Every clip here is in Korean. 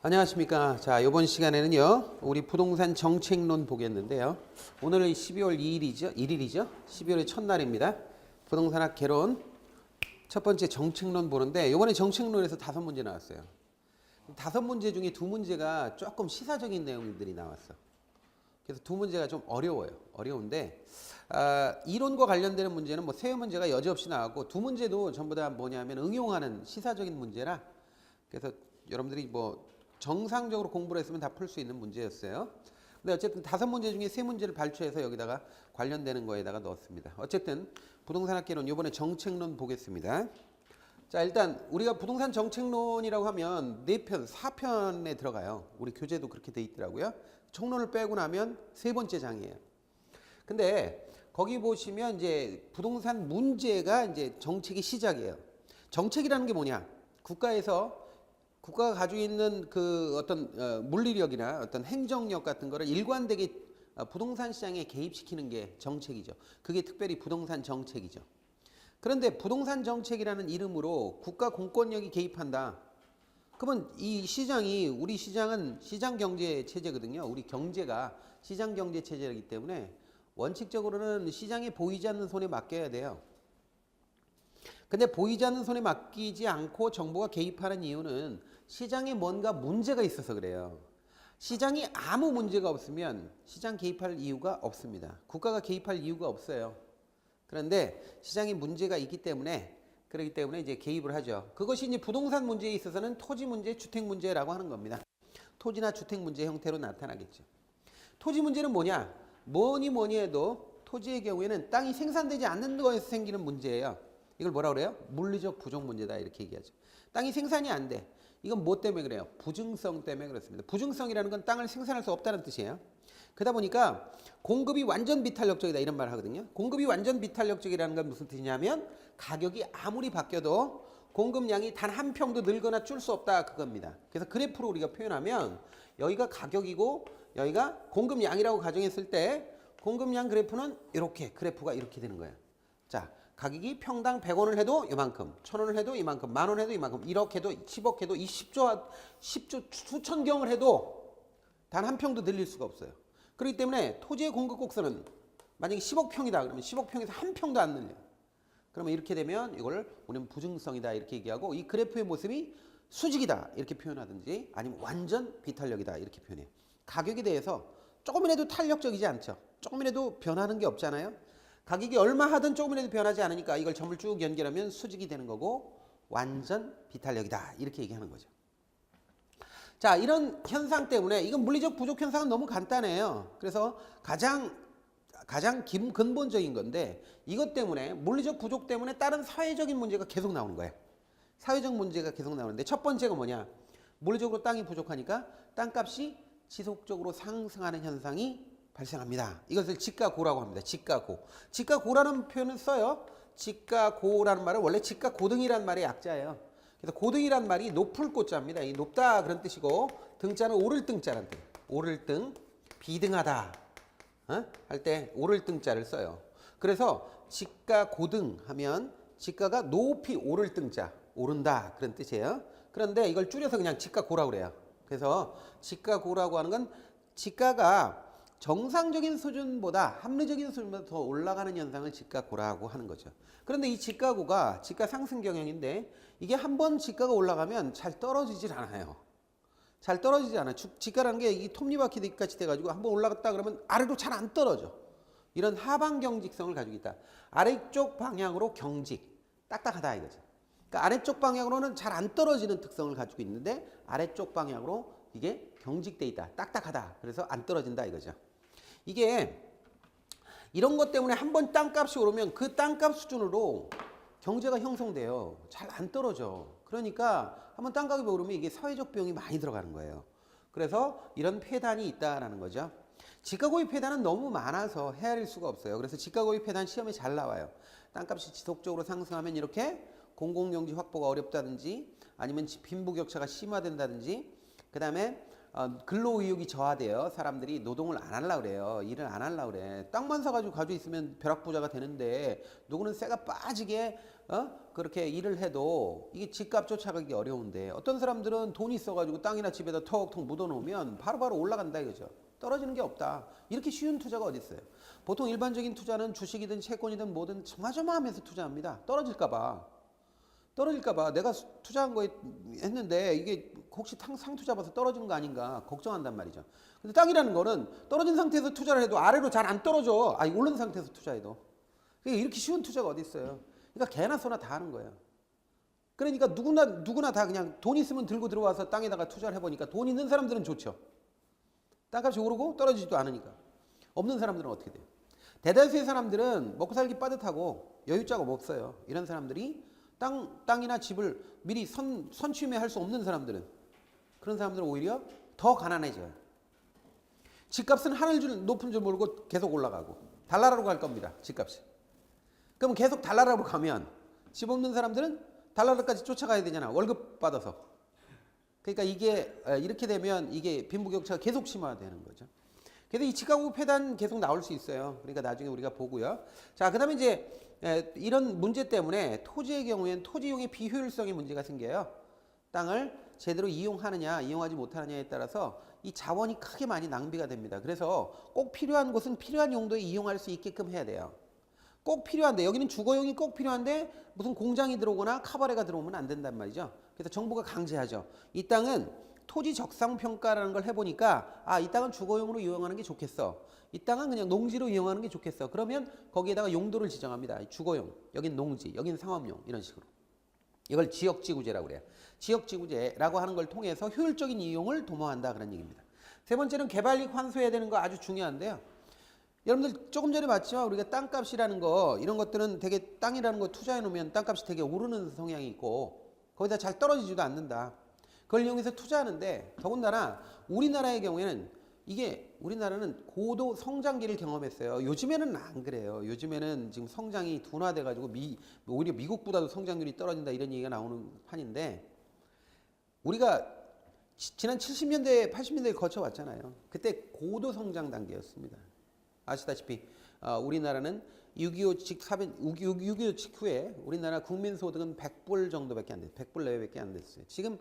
안녕하십니까. 자, 이번 시간에는요, 우리 부동산 정책론 보겠는데요. 오늘은 12월 2일이죠. 1일이죠. 12월의 첫날입니다. 부동산학 개론 첫 번째 정책론 보는데, 이번에 정책론에서 5문제 나왔어요. 5문제 중에 2문제가 조금 시사적인 내용들이 나왔어. 그래서 2문제가 좀 어려워요. 어려운데, 이론과 관련되는 문제는 뭐 3문제가 여지없이 나왔고, 2문제도 전부 다 뭐냐면 응용하는 시사적인 문제라, 그래서 여러분들이 뭐 정상적으로 공부를 했으면 다 풀 수 있는 문제였어요. 근데 어쨌든 5문제 중에 3문제를 발췌해서 여기다가 관련되는 거에다가 넣었습니다. 어쨌든 부동산학개론 이번에 정책론 보겠습니다. 자, 일단 우리가 부동산 정책론이라고 하면 4편, 4편에 들어가요. 우리 교재도 그렇게 돼 있더라고요. 총론을 빼고 나면 3번째 장이에요. 근데 거기 보시면 이제 부동산 문제가 이제 정책의 시작이에요. 정책이라는 게 뭐냐? 국가가 가지고 있는 그 어떤 물리력이나 어떤 행정력 같은 거를 일관되게 부동산 시장에 개입시키는 게 정책이죠. 그게 특별히 부동산 정책이죠. 그런데 부동산 정책이라는 이름으로 국가 공권력이 개입한다. 그러면 이 시장이, 우리 시장은 시장 경제 체제거든요. 우리 경제가 시장 경제 체제이기 때문에 원칙적으로는 시장에 보이지 않는 손에 맡겨야 돼요. 근데 보이지 않는 손에 맡기지 않고 정부가 개입하는 이유는 시장에 뭔가 문제가 있어서 그래요. 시장이 아무 문제가 없으면 시장 개입할 이유가 없습니다. 국가가 개입할 이유가 없어요. 그런데 시장에 문제가 있기 때문에, 그렇기 때문에 이제 개입을 하죠. 그것이 이제 부동산 문제에 있어서는 토지 문제, 주택 문제라고 하는 겁니다. 토지나 주택 문제 형태로 나타나겠죠. 토지 문제는 뭐냐? 뭐니 해도 토지의 경우에는 땅이 생산되지 않는 거에서 생기는 문제예요. 이걸 뭐라 그래요? 물리적 부족 문제다, 이렇게 얘기하죠. 땅이 생산이 안 돼. 이건 뭐 때문에 그래요? 부증성 때문에 그렇습니다. 부증성이라는 건 땅을 생산할 수 없다는 뜻이에요. 그러다 보니까 공급이 완전 비탄력적이다, 이런 말을 하거든요. 공급이 완전 비탄력적이라는 건 무슨 뜻이냐면 가격이 아무리 바뀌어도 공급량이 단 한 평도 늘거나 줄 수 없다, 그겁니다. 그래서 그래프로 우리가 표현하면 여기가 가격이고 여기가 공급량이라고 가정했을 때 공급량 그래프는 이렇게, 그래프가 이렇게 되는 거예요. 자, 가격이 평당 100원을 해도 이만큼, 1000원을 해도 이만큼, 만원 해도 이만큼, 1억 해도 10억 해도 10조 수천 경을 해도 단 한 평도 늘릴 수가 없어요. 그렇기 때문에 토지의 공급 곡선은 만약에 10억 평이다 그러면 10억 평에서 한 평도 안 늘려요. 그러면 이렇게 되면 이걸 우리는 부증성이다, 이렇게 얘기하고, 이 그래프의 모습이 수직이다 이렇게 표현하든지, 아니면 완전 비탄력이다 이렇게 표현해요. 가격에 대해서 조금이라도 탄력적이지 않죠. 조금이라도 변하는 게 없잖아요. 가격이 얼마 하든 조금이라도 변하지 않으니까 이걸 점을 쭉 연결하면 수직이 되는 거고, 완전 비탄력이다 이렇게 얘기하는 거죠. 자, 이런 현상 때문에, 이건 물리적 부족 현상은 너무 간단해요. 그래서 가장 근본적인 건데, 이것 때문에, 물리적 부족 때문에 다른 사회적인 문제가 계속 나오는 거예요. 사회적 문제가 계속 나오는데, 첫 번째가 뭐냐? 물리적으로 땅이 부족하니까 땅값이 지속적으로 상승하는 현상이 발생합니다. 이것을 지가고라고 합니다. 지가고. 지가고라는 표현을 써요. 지가고라는 말은 원래 지가고등이라는 말의 약자예요. 그래서 고등이란 말이 높을 고자입니다. 이 높다 그런 뜻이고, 등자는 오를 등자라는 뜻. 오를 등, 비등하다 할 때 오를 등자를 써요. 그래서 지가고등 하면 지가가 높이 오를 등자, 오른다 그런 뜻이에요. 그런데 이걸 줄여서 그냥 지가고라고 그래요. 그래서 지가고라고 하는 건 지가가 정상적인 수준보다, 합리적인 수준보다 더 올라가는 현상을 지가고라고 하는 거죠. 그런데 이 지가고가 지가 상승 경향인데, 이게 한번 지가가 올라가면 잘 떨어지질 않아요. 잘 떨어지지 않아요. 지가라는 게 이 톱니바퀴 같이 돼가지고 한번 올라갔다 그러면 아래로 잘 안 떨어져. 이런 하방 경직성을 가지고 있다. 아래쪽 방향으로 경직, 딱딱하다 이거죠. 그러니까 아래쪽 방향으로는 잘 안 떨어지는 특성을 가지고 있는데, 아래쪽 방향으로 이게 경직돼 있다, 딱딱하다, 그래서 안 떨어진다 이거죠. 이게 이런 것 때문에 한번 땅값이 오르면 그 땅값 수준으로 경제가 형성돼요. 잘 안 떨어져. 그러니까 한번 땅값이 오르면 이게 사회적 비용이 많이 들어가는 거예요. 그래서 이런 폐단이 있다라는 거죠. 지가고입 폐단은 너무 많아서 헤아릴 수가 없어요. 그래서 지가고입 폐단 시험에 잘 나와요. 땅값이 지속적으로 상승하면 이렇게 공공용지 확보가 어렵다든지, 아니면 빈부격차가 심화된다든지, 그 다음에 근로의욕이 저하돼요. 사람들이 노동을 안 하려고 그래요. 일을 안 하려고 그래. 땅만 사가지고 가지고 있으면 벼락부자가 되는데, 누구는 쇠가 빠지게 그렇게 일을 해도 이게 집값 쫓아가기 어려운데 어떤 사람들은 돈이 있어가지고 땅이나 집에다 턱턱 묻어놓으면 바로바로 올라간다 이거죠. 떨어지는 게 없다. 이렇게 쉬운 투자가 어디 있어요. 보통 일반적인 투자는 주식이든 채권이든 뭐든 조마조마하면서 투자합니다. 떨어질까봐 내가 투자한 거에 했는데 이게 혹시 상투 잡아서 떨어지는 거 아닌가 걱정한단 말이죠. 근데 땅이라는 거는 떨어진 상태에서 투자를 해도 아래로 잘 안 떨어져. 오른 상태에서 투자해도. 그러니까 이렇게 쉬운 투자가 어디 있어요. 그러니까 개나 소나 다 하는 거예요. 그러니까 누구나 다 그냥 돈 있으면 들고 들어와서 땅에다가 투자를 해보니까 돈 있는 사람들은 좋죠. 땅값이 오르고 떨어지지도 않으니까. 없는 사람들은 어떻게 돼요? 대다수의 사람들은 먹고 살기 빠듯하고 여유자가 없어요. 이런 사람들이 땅이나 집을 미리 선취매할 수 없는 사람들은 그런 사람들은 오히려 더 가난해져요. 집값은 높은 줄 모르고 계속 올라가고 달나라로 갈 겁니다. 집값이. 그럼 계속 달나라로 가면 집 없는 사람들은 달나라까지 쫓아가야 되잖아. 월급 받아서. 그러니까 이게 이렇게 되면 이게 빈부격차가 계속 심화되는 거죠. 그래서 이 집값 패단 계속 나올 수 있어요. 그러니까 나중에 우리가 보고요. 자, 그다음에 이제 이런 문제 때문에 토지의 경우에는 토지용의 비효율성의 문제가 생겨요. 땅을 제대로 이용하느냐, 이용하지 못하느냐에 따라서 이 자원이 크게 많이 낭비가 됩니다. 그래서 꼭 필요한 곳은 필요한 용도에 이용할 수 있게끔 해야 돼요. 꼭 필요한데 여기는 주거용이 꼭 필요한데 무슨 공장이 들어오거나 카바레가 들어오면 안 된단 말이죠. 그래서 정부가 강제하죠. 이 땅은 토지 적상평가라는 걸 해보니까 이 땅은 주거용으로 이용하는 게 좋겠어. 이 땅은 그냥 농지로 이용하는 게 좋겠어. 그러면 거기에다가 용도를 지정합니다. 주거용, 여긴 농지, 여긴 상업용 이런 식으로. 이걸 지역지구제라고 그래요. 지역지구제라고 하는 걸 통해서 효율적인 이용을 도모한다 그런 얘기입니다. 세 번째는 개발이익 환수해야 되는 거 아주 중요한데요. 여러분들 조금 전에 봤지만 우리가 땅값이라는 거 이런 것들은 되게 땅이라는 거 투자해 놓으면 땅값이 되게 오르는 성향이 있고 거기다 잘 떨어지지도 않는다. 그걸 이용해서 투자하는데 더군다나 우리나라의 경우에는 이게 우리나라는 고도 성장기를 경험했어요. 요즘에는 안 그래요. 요즘에는 지금 성장이 둔화돼 가지고 오히려 미국보다도 성장률이 떨어진다 이런 얘기가 나오는 판인데 우리가 지난 70년대 80년대에 거쳐왔잖아요. 그때 고도 성장 단계였습니다. 아시다시피 우리나라는 6.25 직후에 우리나라 국민소득은 100불 정도밖에 안 됐어요. 100불 내외밖에 안 됐어요. 지금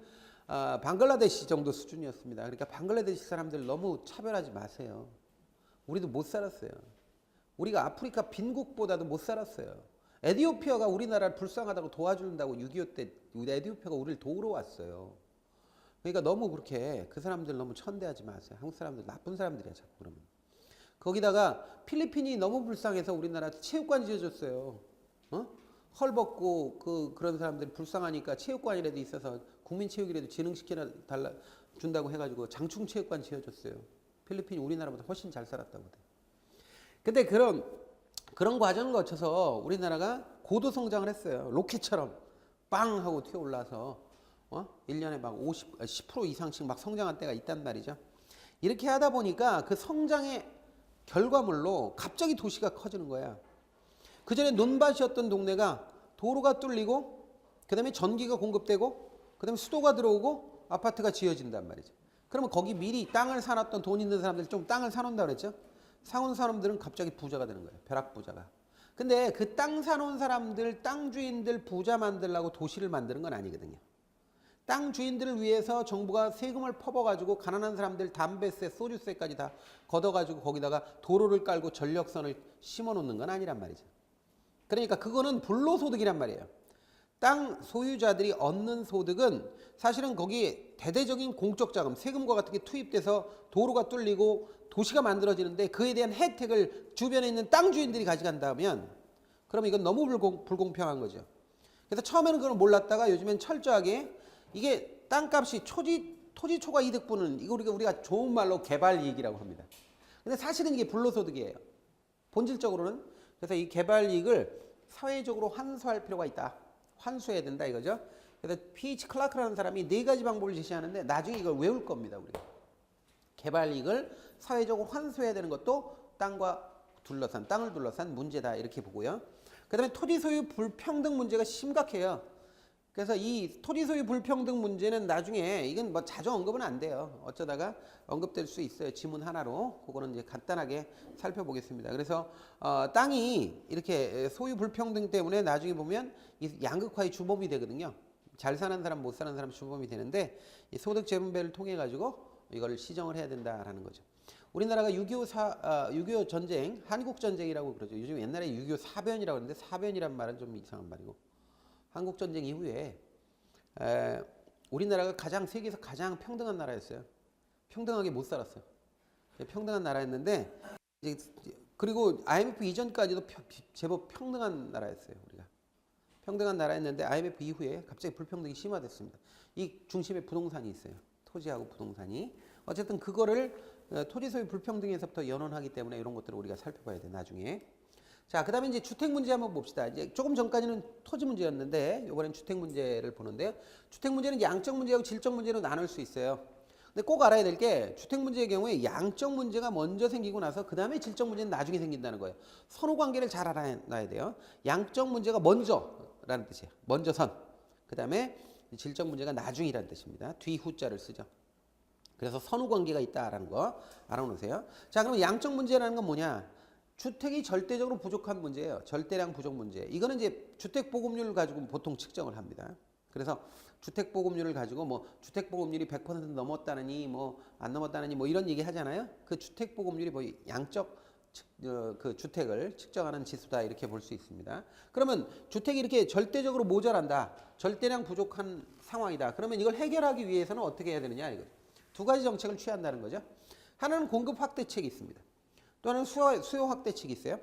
방글라데시 정도 수준이었습니다. 그러니까 방글라데시 사람들 너무 차별하지 마세요. 우리도 못 살았어요. 우리가 아프리카 빈국보다도 못 살았어요. 에티오피아가 우리나라를 불쌍하다고 도와준다고 6.25 때 에티오피아가 우리를 도우러 왔어요. 그러니까 너무 그렇게 그 사람들 너무 천대하지 마세요. 한국 사람들 나쁜 사람들이야 자꾸 그러면. 거기다가 필리핀이 너무 불쌍해서 우리나라 체육관 지어줬어요. 헐벗고 그런 사람들이 불쌍하니까 체육관이라도 있어서 국민체육이라도 진흥시켜 준다고 해가지고 장충체육관 지어줬어요. 필리핀이 우리나라보다 훨씬 잘 살았다고 그래요. 근데 그런 과정을 거쳐서 우리나라가 고도 성장을 했어요. 로켓처럼 빵 하고 튀어 올라서 1년에 막 10% 이상씩 막 성장한 때가 있단 말이죠. 이렇게 하다 보니까 그 성장의 결과물로 갑자기 도시가 커지는 거야. 그전에 논밭이었던 동네가 도로가 뚫리고 그다음에 전기가 공급되고 그다음에 수도가 들어오고 아파트가 지어진단 말이죠. 그러면 거기 미리 땅을 사놨던 돈 있는 사람들 좀 땅을 사놓는다 그랬죠. 사온 사람들은 갑자기 부자가 되는 거예요. 벼락부자가. 근데 그 땅 사놓은 사람들, 땅 주인들 부자 만들려고 도시를 만드는 건 아니거든요. 땅 주인들을 위해서 정부가 세금을 퍼버가지고 가난한 사람들 담배세, 소주세까지 다 걷어가지고 거기다가 도로를 깔고 전력선을 심어놓는 건 아니란 말이죠. 그러니까 그거는 불로소득이란 말이에요. 땅 소유자들이 얻는 소득은 사실은 거기에 대대적인 공적 자금, 세금과 같은 게 투입돼서 도로가 뚫리고 도시가 만들어지는데 그에 대한 혜택을 주변에 있는 땅 주인들이 가져간다면 그럼 이건 너무 불공평한 거죠. 그래서 처음에는 그걸 몰랐다가 요즘엔 철저하게 이게 땅값이 토지 초과 이득분은 이거 우리가 좋은 말로 개발 이익이라고 합니다. 근데 사실은 이게 불로소득이에요. 본질적으로는. 그래서 이 개발 이익을 사회적으로 환수할 필요가 있다. 환수해야 된다 이거죠. 그래서 P.H. 클라크라는 사람이 4가지 방법을 제시하는데 나중에 이걸 외울 겁니다. 우리가. 개발 이익을 사회적으로 환수해야 되는 것도 땅을 둘러싼 문제다 이렇게 보고요. 그 다음에 토지 소유 불평등 문제가 심각해요. 그래서 이 토지 소유 불평등 문제는 나중에 이건 뭐 자주 언급은 안 돼요. 어쩌다가 언급될 수 있어요. 지문 하나로. 그거는 이제 간단하게 살펴보겠습니다. 그래서 땅이 이렇게 소유 불평등 때문에 나중에 보면 이 양극화의 주범이 되거든요. 잘 사는 사람, 못 사는 사람 주범이 되는데 이 소득 재분배를 통해 가지고 이걸 시정을 해야 된다라는 거죠. 우리나라가 6.25 전쟁, 한국 전쟁이라고 그러죠. 요즘 옛날에 6.25 사변이라고 하는데 사변이란 말은 좀 이상한 말이고. 한국 전쟁 이후에 우리나라가 세계에서 가장 평등한 나라였어요. 평등하게 못 살았어요. 평등한 나라였는데 그리고 IMF 이전까지도 제법 평등한 나라였어요. 우리가 평등한 나라였는데 IMF 이후에 갑자기 불평등이 심화됐습니다. 이 중심에 부동산이 있어요. 토지하고 부동산이. 어쨌든 그거를 토지 소유 불평등에서부터 연원하기 때문에 이런 것들을 우리가 살펴봐야 돼 나중에. 자, 그 다음에 이제 주택 문제 한번 봅시다. 이제 조금 전까지는 토지 문제였는데, 이번엔 주택 문제를 보는데요. 주택 문제는 양적 문제하고 질적 문제로 나눌 수 있어요. 근데 꼭 알아야 될 게, 주택 문제의 경우에 양적 문제가 먼저 생기고 나서, 그 다음에 질적 문제는 나중에 생긴다는 거예요. 선후 관계를 잘 알아놔야 돼요. 양적 문제가 먼저라는 뜻이에요. 먼저 선. 그 다음에 질적 문제가 나중이라는 뜻입니다. 뒤 후자를 쓰죠. 그래서 선후 관계가 있다라는 거 알아놓으세요. 자, 그럼 양적 문제라는 건 뭐냐? 주택이 절대적으로 부족한 문제예요. 절대량 부족 문제. 이거는 이제 주택 보급률을 가지고 보통 측정을 합니다. 그래서 주택 보급률을 가지고 뭐 주택 보급률이 100% 넘었다느니 뭐 안 넘었다느니 뭐 이런 얘기 하잖아요. 그 주택 보급률이 뭐 양적 그 주택을 측정하는 지수다 이렇게 볼 수 있습니다. 그러면 주택이 이렇게 절대적으로 모자란다. 절대량 부족한 상황이다. 그러면 이걸 해결하기 위해서는 어떻게 해야 되느냐 이거. 두 가지 정책을 취한다는 거죠. 하나는 공급 확대책이 있습니다. 또 하나는 수요 확대책이 있어요.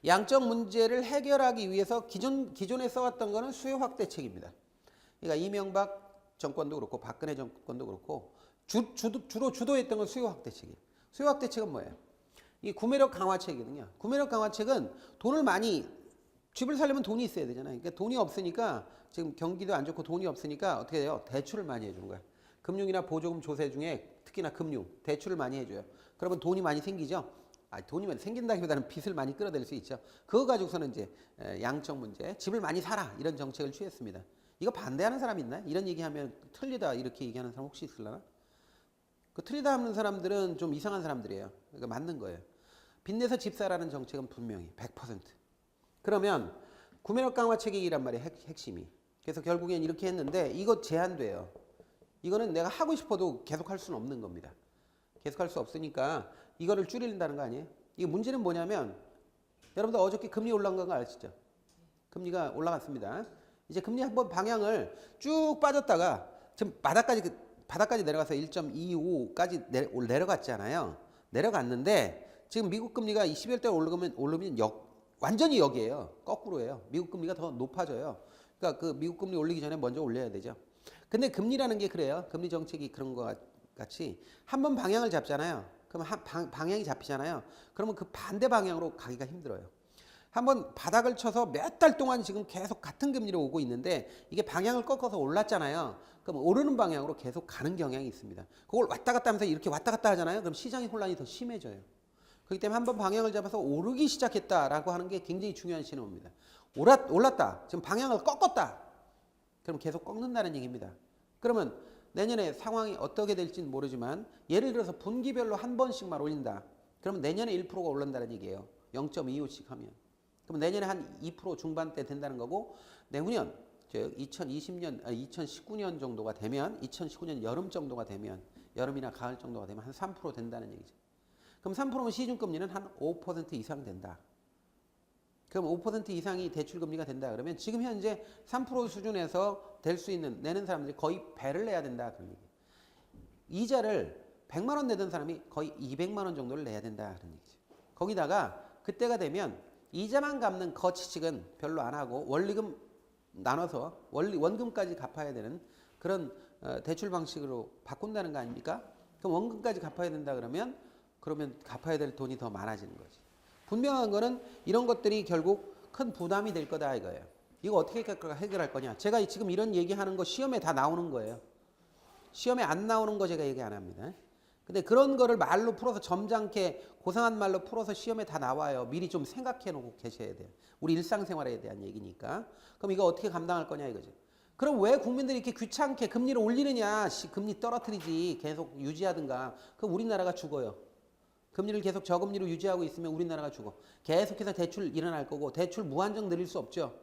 양적 문제를 해결하기 위해서 기존에 써왔던 거는 수요 확대책입니다. 그러니까 이명박 정권도 그렇고 박근혜 정권도 그렇고 주로 주도했던 건 수요 확대책이에요. 수요 확대책은 뭐예요? 이 구매력 강화책이거든요. 구매력 강화책은 돈을 많이 집을 살려면 돈이 있어야 되잖아요. 그러니까 돈이 없으니까 지금 경기도 안 좋고 돈이 없으니까 어떻게 해요? 대출을 많이 해주는 거야. 금융이나 보조금 조세 중에 특히나 금융, 대출을 많이 해줘요. 그러면 돈이 많이 생기죠. 돈이 많이 생긴다기보다는 빚을 많이 끌어들일 수 있죠. 그거 가지고서는 이제 양적 문제, 집을 많이 사라 이런 정책을 취했습니다. 이거 반대하는 사람 있나? 이런 얘기하면 틀리다 이렇게 얘기하는 사람 혹시 있을라나? 그 틀리다 하는 사람들은 좀 이상한 사람들이에요. 그러니까 맞는 거예요. 빚내서 집 사라는 정책은 분명히 100%. 그러면 구매력 강화책이란 말이에요. 핵심이. 그래서 결국엔 이렇게 했는데 이거 제한돼요. 이거는 내가 하고 싶어도 계속 할 수는 없는 겁니다. 계속 할 수 없으니까 이거를 줄인다는 거 아니에요? 이 문제는 뭐냐면 여러분들 어저께 금리 올라간 거 아시죠? 금리가 올라갔습니다. 이제 금리 한번 방향을 쭉 빠졌다가 지금 바닥까지 내려가서 1.25까지 내려갔잖아요. 내려갔는데 지금 미국 금리가 20일 때 오르면 완전히 역이에요. 거꾸로예요. 미국 금리가 더 높아져요. 그러니까 그 미국 금리 올리기 전에 먼저 올려야 되죠. 근데 금리라는 게 그래요. 금리 정책이 그런 거 같이 한번 방향을 잡잖아요. 그럼 방향이 잡히잖아요. 그러면 그 반대 방향으로 가기가 힘들어요. 한번 바닥을 쳐서 몇 달 동안 지금 계속 같은 금리로 오고 있는데 이게 방향을 꺾어서 올랐잖아요. 그럼 오르는 방향으로 계속 가는 경향이 있습니다. 그걸 왔다 갔다 하면서 이렇게 왔다 갔다 하잖아요. 그럼 시장의 혼란이 더 심해져요. 그렇기 때문에 한번 방향을 잡아서 오르기 시작했다라고 하는 게 굉장히 중요한 신호입니다. 올랐다. 지금 방향을 꺾었다. 그럼 계속 꺾는다는 얘기입니다. 그러면 내년에 상황이 어떻게 될지는 모르지만 예를 들어서 분기별로 한 번씩만 올린다. 그러면 내년에 1%가 오른다는 얘기예요. 0.25씩 하면. 그럼 내년에 한 2% 중반대 된다는 거고 내후년 2019년 정도가 되면 2019년 여름 정도가 되면 여름이나 가을 정도가 되면 한 3% 된다는 얘기죠. 그럼 3%면 시중금리는 한 5% 이상 된다. 그럼 5% 이상이 대출금리가 된다 그러면 지금 현재 3% 수준에서 될 수 있는 내는 사람들이 거의 배를 내야 된다 그런 얘기예요. 이자를 100만 원 내던 사람이 거의 200만 원 정도를 내야 된다 그런 얘기죠. 거기다가 그때가 되면 이자만 갚는 거치식은 별로 안 하고 원리금 나눠서 원금까지 갚아야 되는 그런 대출 방식으로 바꾼다는 거 아닙니까? 그럼 원금까지 갚아야 된다 그러면 갚아야 될 돈이 더 많아지는 거지. 분명한 거는 이런 것들이 결국 큰 부담이 될 거다 이거예요. 이거 어떻게 해결할 거냐. 제가 지금 이런 얘기하는 거 시험에 다 나오는 거예요. 시험에 안 나오는 거 제가 얘기 안 합니다. 근데 그런 거를 말로 풀어서 점잖게 고상한 말로 풀어서 시험에 다 나와요. 미리 좀 생각해 놓고 계셔야 돼요. 우리 일상생활에 대한 얘기니까. 그럼 이거 어떻게 감당할 거냐 이거죠. 그럼 왜 국민들이 이렇게 귀찮게 금리를 올리느냐? 금리 떨어뜨리지 계속 유지하든가. 그럼 우리나라가 죽어요. 금리를 계속 저금리로 유지하고 있으면 우리나라가 죽어. 계속해서 대출 일어날 거고 대출 무한정 늘릴 수 없죠.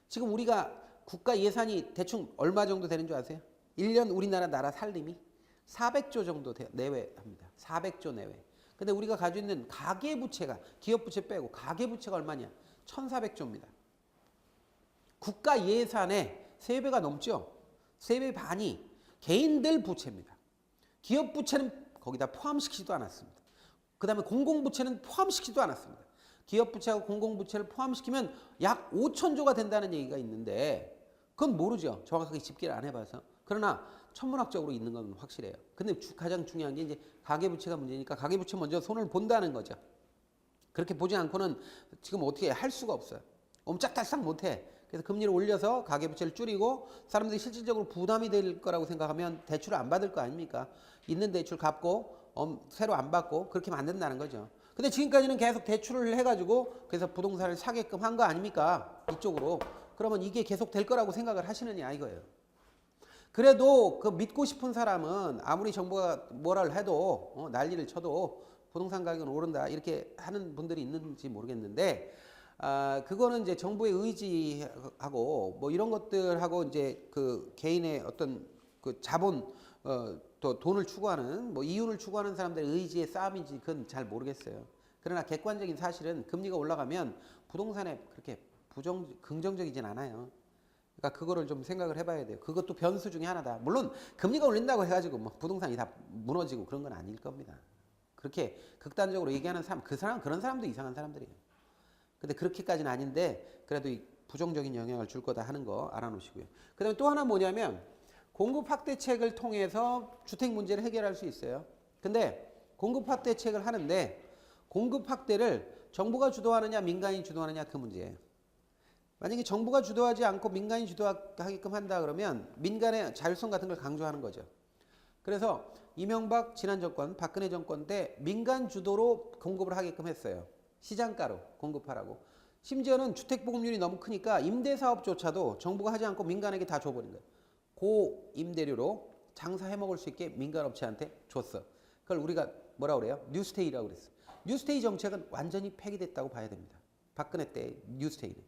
지금 우리가 국가 예산이 대충 얼마 정도 되는 줄 아세요? 1년 우리나라 살림이 400조 정도 내외합니다. 400조 내외. 근데 우리가 가지고 있는 가계부채가 기업부채 빼고 가계부채가 얼마냐? 1,400조입니다. 국가 예산의 3배가 넘죠. 3배 반이 개인들 부채입니다. 기업 부채는 거기다 포함시키지도 않았습니다. 그 다음에 공공부채는 포함시키지도 않았습니다. 기업 부채하고 공공부채를 포함시키면 약 5천조가 된다는 얘기가 있는데 그건 모르죠. 정확하게 집계를 안 해봐서. 그러나 천문학적으로 있는 건 확실해요. 근데 가장 중요한 게 이제 가계부채가 문제니까 가계부채 먼저 손을 본다는 거죠. 그렇게 보지 않고는 지금 어떻게 할 수가 없어요. 옴짝달싹 못해. 그래서 금리를 올려서 가계부채를 줄이고 사람들이 실질적으로 부담이 될 거라고 생각하면 대출을 안 받을 거 아닙니까? 있는 대출 갚고 새로 안 받고 그렇게 만든다는 거죠. 근데 지금까지는 계속 대출을 해가지고 그래서 부동산을 사게끔 한 거 아닙니까? 이쪽으로. 그러면 이게 계속 될 거라고 생각을 하시느냐 이거예요. 그래도 그 믿고 싶은 사람은 아무리 정부가 뭐라를 해도 난리를 쳐도 부동산 가격은 오른다 이렇게 하는 분들이 있는지 모르겠는데 그거는 이제 정부의 의지하고 뭐 이런 것들하고 이제 그 개인의 어떤 그 자본 또 돈을 추구하는 뭐 이윤을 추구하는 사람들의 의지의 싸움인지 그건 잘 모르겠어요. 그러나 객관적인 사실은 금리가 올라가면 부동산에 그렇게 긍정적이진 않아요. 그러니까 그거를 좀 생각을 해봐야 돼요. 그것도 변수 중에 하나다. 물론 금리가 올린다고 해가지고 뭐 부동산이 다 무너지고 그런 건 아닐 겁니다. 그렇게 극단적으로 얘기하는 사람, 그런 사람도 이상한 사람들이에요. 근데 그렇게까지는 아닌데 그래도 이 부정적인 영향을 줄 거다 하는 거 알아놓으시고요. 그 다음에 또 하나 뭐냐면 공급 확대책을 통해서 주택 문제를 해결할 수 있어요. 근데 공급 확대책을 하는데 공급 확대를 정부가 주도하느냐 민간이 주도하느냐 그 문제예요. 만약에 정부가 주도하지 않고 민간이 주도하게끔 한다 그러면 민간의 자율성 같은 걸 강조하는 거죠. 그래서 이명박 지난 정권, 박근혜 정권 때 민간 주도로 공급을 하게끔 했어요. 시장가로 공급하라고. 심지어는 주택보급률이 너무 크니까 임대사업조차도 정부가 하지 않고 민간에게 다 줘버린 거예요. 고임대료로 장사해 먹을 수 있게 민간업체한테 줬어. 그걸 우리가 뭐라고 그래요? 뉴스테이라고 그랬어. 뉴스테이 정책은 완전히 폐기됐다고 봐야 됩니다. 박근혜 때 뉴스테이는.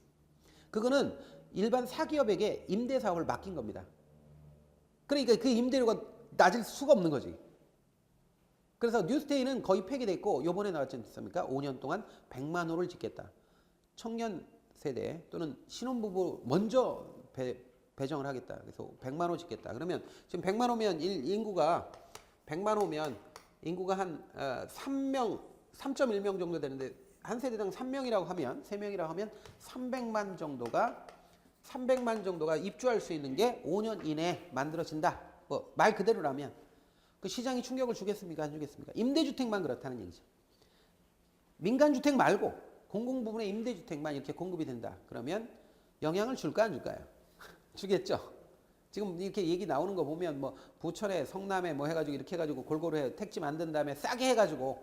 그거는 일반 사기업에게 임대사업을 맡긴 겁니다. 그러니까 그 임대료가 낮을 수가 없는 거지. 그래서 뉴스테이는 거의 폐기됐고 요번에 나왔지 않습니까? 5년 동안 100만 호를 짓겠다. 청년 세대 또는 신혼부부 먼저 배정을 하겠다. 그래서 100만 호 짓겠다. 그러면 지금 100만 호면 인구가 100만 호면 인구가 한 3.1명 정도 되는데 한 세대당 3명이라고 하면 3명이라고 하면 300만 정도가 입주할 수 있는 게 5년 이내에 만들어진다. 뭐 말 그대로라면 그 시장이 충격을 주겠습니까? 안 주겠습니까? 임대주택만 그렇다는 얘기죠. 민간주택 말고 공공부문의 임대주택만 이렇게 공급이 된다. 그러면 영향을 줄까 안 줄까요? 주겠죠. 지금 이렇게 얘기 나오는 거 보면 뭐 부천에 성남에 뭐 해가지고 이렇게 해가지고 골고루 해 택지 만든 다음에 싸게 해가지고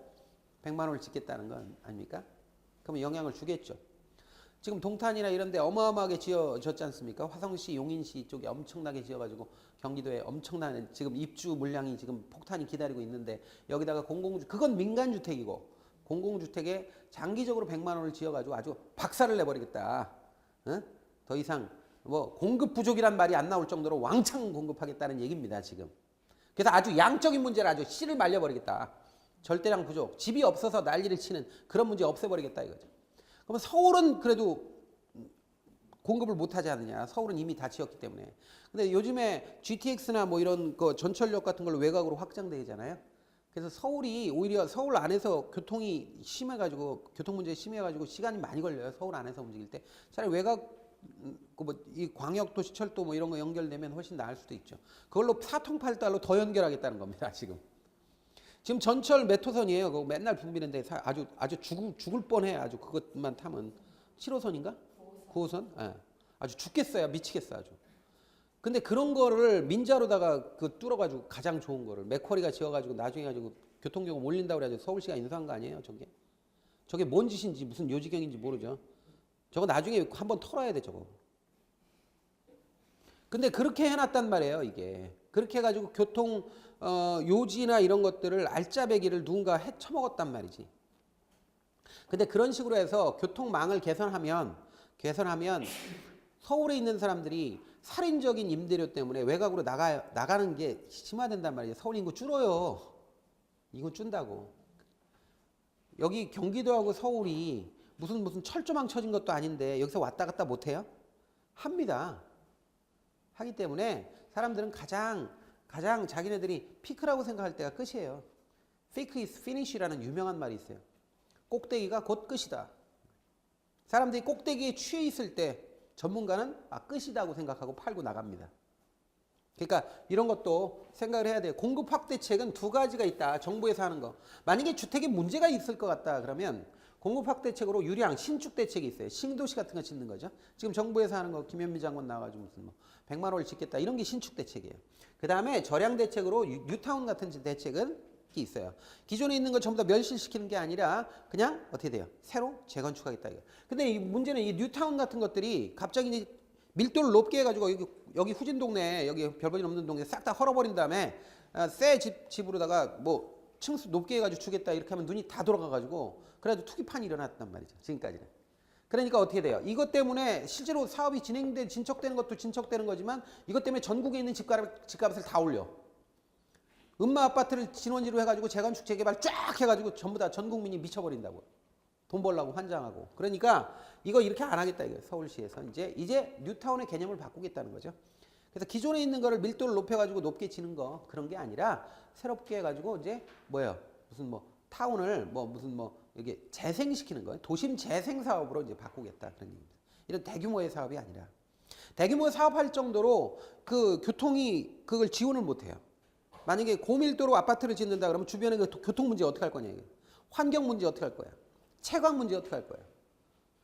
100만 원을 짓겠다는 건 아닙니까? 그러면 영향을 주겠죠. 지금 동탄이나 이런 데 어마어마하게 지어졌지 않습니까? 화성시, 용인시 쪽에 엄청나게 지어가지고 경기도에 엄청난 지금 입주 물량이 지금 폭탄이 기다리고 있는데 여기다가 그건 민간주택이고 공공주택에 장기적으로 100만 원을 지어가지고 아주 박살을 내버리겠다. 어? 더 이상 뭐 공급 부족이란 말이 안 나올 정도로 왕창 공급하겠다는 얘기입니다. 지금. 그래서 아주 양적인 문제를 아주 씨를 말려버리겠다. 절대량 부족, 집이 없어서 난리를 치는 그런 문제 없애버리겠다 이거죠. 그러면 서울은 그래도 공급을 못하지 않느냐. 서울은 이미 다 지었기 때문에. 근데 요즘에 GTX나 뭐 이런 거 전철역 같은 걸로 외곽으로 확장되잖아요. 그래서 서울이 오히려 서울 안에서 교통이 심해가지고 교통 문제 심해가지고 시간이 많이 걸려요. 서울 안에서 움직일 때. 차라리 외곽 이 광역도시철도 뭐 이런 거 연결되면 훨씬 나을 수도 있죠. 그걸로 사통팔달로 더 연결하겠다는 겁니다. 지금 전철 메트로선이에요. 그거 맨날 붐비는데 아주 죽을 뻔해. 아주 그것만 타면 7호선인가? 9호선? 예. 아주 죽겠어요. 미치겠어 아주. 근데 그런 거를 민자로다가 그 뚫어가지고 가장 좋은 거를 맥쿼리가 지어가지고 나중에 가지고 교통요금 올린다고 그래가지고 서울시가 인수한 거 아니에요? 저게 뭔 짓인지 무슨 요지경인지 모르죠. 저거 나중에 한번 털어야 돼 저거. 근데 그렇게 해놨단 말이에요, 이게. 그렇게 해가지고 교통 요지나 이런 것들을 알짜배기를 누군가 헤쳐먹었단 말이지. 근데 그런 식으로 해서 교통망을 개선하면 서울에 있는 사람들이 살인적인 임대료 때문에 외곽으로 나가는 게 심화된단 말이에요. 서울 인구 줄어요. 이건 준다고. 여기 경기도하고 서울이 무슨 철조망 쳐진 것도 아닌데 여기서 왔다 갔다 못해요? 합니다. 하기 때문에 사람들은 가장 자기네들이 피크라고 생각할 때가 끝이에요. Peak is finish라는 유명한 말이 있어요. 꼭대기가 곧 끝이다. 사람들이 꼭대기에 취해 있을 때 전문가는 끝이다고 생각하고 팔고 나갑니다. 그러니까 이런 것도 생각을 해야 돼요. 공급 확대책은 두 가지가 있다. 정부에서 하는 거. 만약에 주택에 문제가 있을 것 같다 그러면 공급 확대책으로 유량 신축 대책이 있어요. 신도시 같은 거 짓는 거죠. 지금 정부에서 하는 거 김현미 장관 나와가지고 무슨 뭐 100만 원을 짓겠다 이런 게 신축 대책이에요. 그 다음에 절약 대책으로 뉴타운 같은 대책은 있어요. 기존에 있는 걸 전부 다 멸실시키는 게 아니라 그냥 어떻게 돼요? 새로 재건축하겠다 이거. 근데 이 문제는 이 뉴타운 같은 것들이 갑자기 이제 밀도를 높게 해가지고 여기 후진 동네 여기 별볼일 없는 동네 싹 다 헐어버린 다음에 새 집으로다가 뭐 층수 높게 해가지고 주겠다 이렇게 하면 눈이 다 돌아가가지고 그래가지고 투기판이 일어났단 말이죠. 지금까지는. 그러니까 어떻게 돼요? 이것 때문에 실제로 사업이 진척되는 것도 진척되는 거지만 이것 때문에 전국에 있는 집값을 다 올려. 음마 아파트를 진원지로 해가지고 재건축 재개발 쫙 해가지고 전부 다 전 국민이 미쳐버린다고. 돈 벌려고 환장하고. 그러니까 이거 이렇게 안 하겠다 이거예요. 서울시에서 이제 뉴타운의 개념을 바꾸겠다는 거죠. 그래서 기존에 있는 거를 밀도를 높여가지고 높게 지는 거 그런 게 아니라 새롭게 해가지고 이제 뭐예요? 무슨 뭐 타운을 이게 재생시키는 거예요. 도심 재생 사업으로 이제 바꾸겠다 그런 얘기입니다. 이런 대규모의 사업이 아니라 대규모 사업할 정도로 그 교통이 그걸 지원을 못해요. 만약에 고밀도로 아파트를 짓는다 그러면 주변에 그 교통 문제 어떻게 할 거냐 이거. 환경 문제 어떻게 할 거야. 채광 문제 어떻게 할 거야.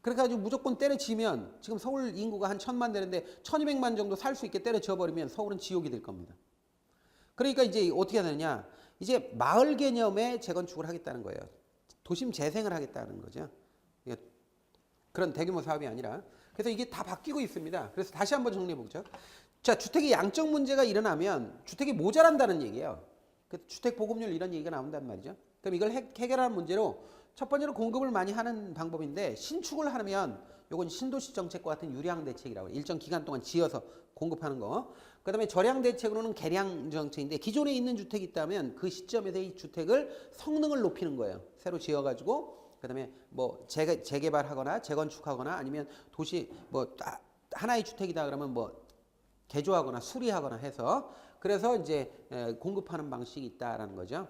그래가지고 무조건 때려치면 지금 서울 인구가 한 1000만 되는데 1200만 정도 살 수 있게 때려치워버리면 서울은 지옥이 될 겁니다. 그러니까 이제 어떻게 해야 되느냐. 이제 마을 개념의 재건축을 하겠다는 거예요. 도심 재생을 하겠다는 거죠. 그런 대규모 사업이 아니라. 그래서 이게 다 바뀌고 있습니다. 그래서 다시 한번 정리해보죠. 자, 주택의 양적 문제가 일어나면 주택이 모자란다는 얘기예요. 주택 보급률 이런 얘기가 나온단 말이죠. 그럼 이걸 해결하는 문제로 첫 번째로 공급을 많이 하는 방법인데 신축을 하면 요건 신도시 정책과 같은 유량 대책이라고 해요. 일정 기간 동안 지어서 공급하는 거. 그다음에 절약 대책으로는 개량 정책인데 기존에 있는 주택이 있다면 그 시점에서 이 주택을 성능을 높이는 거예요. 새로 지어가지고 그다음에 뭐 재개발하거나 재건축하거나 아니면 도시 뭐 하나의 주택이다 그러면 뭐 개조하거나 수리하거나 해서 그래서 이제 공급하는 방식이 있다라는 거죠.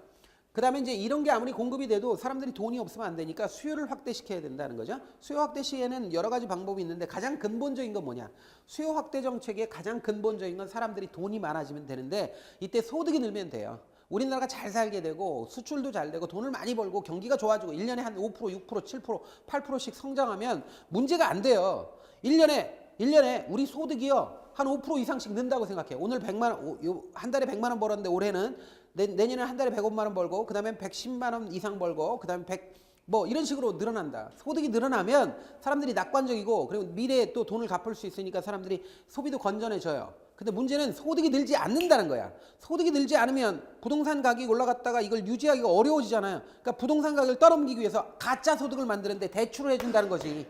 그 다음에 이제 이런 게 아무리 공급이 돼도 사람들이 돈이 없으면 안 되니까 수요를 확대시켜야 된다는 거죠. 수요 확대 시에는 여러 가지 방법이 있는데 가장 근본적인 건 뭐냐. 수요 확대 정책의 가장 근본적인 건 사람들이 돈이 많아지면 되는데 이때 소득이 늘면 돼요. 우리나라가 잘 살게 되고 수출도 잘 되고 돈을 많이 벌고 경기가 좋아지고 1년에 한 5%, 6%, 7%, 8%씩 성장하면 문제가 안 돼요. 1년에 우리 소득이요. 한 5% 이상씩 는다고 생각해요. 오늘 100만 원, 한 달에 100만 원 벌었는데 올해는 내년에 한 달에 105만 원 벌고 그다음에 110만 원 이상 벌고 그다음에 100 뭐 이런 식으로 늘어난다. 소득이 늘어나면 사람들이 낙관적이고 그리고 미래에 또 돈을 갚을 수 있으니까 사람들이 소비도 건전해져요. 근데 문제는 소득이 늘지 않는다는 거야. 소득이 늘지 않으면 부동산 가격이 올라갔다가 이걸 유지하기가 어려워지잖아요. 그러니까 부동산 가격을 떨어뜨리기 위해서 가짜 소득을 만드는데 대출을 해준다는 거지.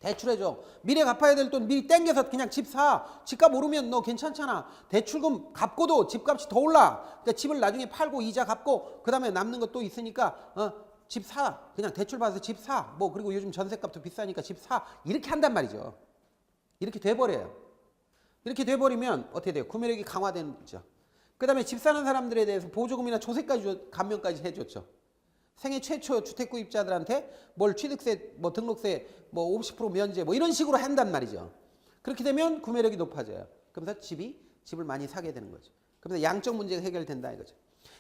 대출해줘. 미래 갚아야 될 돈 미리 땡겨서 그냥 집 사. 집값 오르면 너 괜찮잖아. 대출금 갚고도 집값이 더 올라. 그러니까 집을 나중에 팔고 이자 갚고 그 다음에 남는 것도 있으니까 집 사. 그냥 대출 받아서 집 사. 뭐 그리고 요즘 전세값도 비싸니까 집 사. 이렇게 한단 말이죠. 이렇게 돼버려요. 이렇게 돼버리면 어떻게 돼요? 구매력이 강화되죠. 그 다음에 집 사는 사람들에 대해서 보조금이나 조세까지 감면까지 해줬죠. 생애 최초 주택구입자들한테 뭘 취득세, 뭐 등록세, 뭐 50% 면제, 뭐 이런 식으로 한단 말이죠. 그렇게 되면 구매력이 높아져요. 그러면서 집을 많이 사게 되는 거죠. 그러면서 양적 문제가 해결된다 이거죠.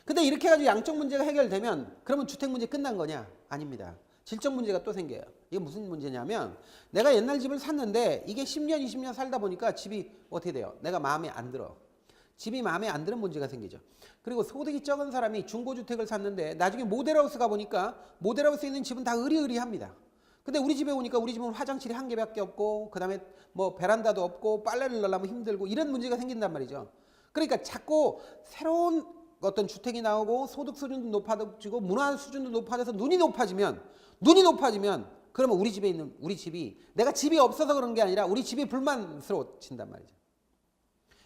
근데 이렇게 해가지고 양적 문제가 해결되면 그러면 주택 문제 끝난 거냐? 아닙니다. 질적 문제가 또 생겨요. 이게 무슨 문제냐면 내가 옛날 집을 샀는데 이게 10년, 20년 살다 보니까 집이 어떻게 돼요? 내가 마음에 안 들어. 집이 마음에 안 드는 문제가 생기죠. 그리고 소득이 적은 사람이 중고주택을 샀는데 나중에 모델하우스 가보니까 모델하우스에 있는 집은 다 으리으리합니다. 근데 우리 집에 오니까 우리 집은 화장실이 한 개밖에 없고 그다음에 뭐 베란다도 없고 빨래를 넣으려면 힘들고 이런 문제가 생긴단 말이죠. 그러니까 자꾸 새로운 어떤 주택이 나오고 소득 수준도 높아지고 문화 수준도 높아져서 눈이 높아지면 그러면 우리 집에 있는 우리 집이 내가 집이 없어서 그런 게 아니라 우리 집이 불만스러워진단 말이죠.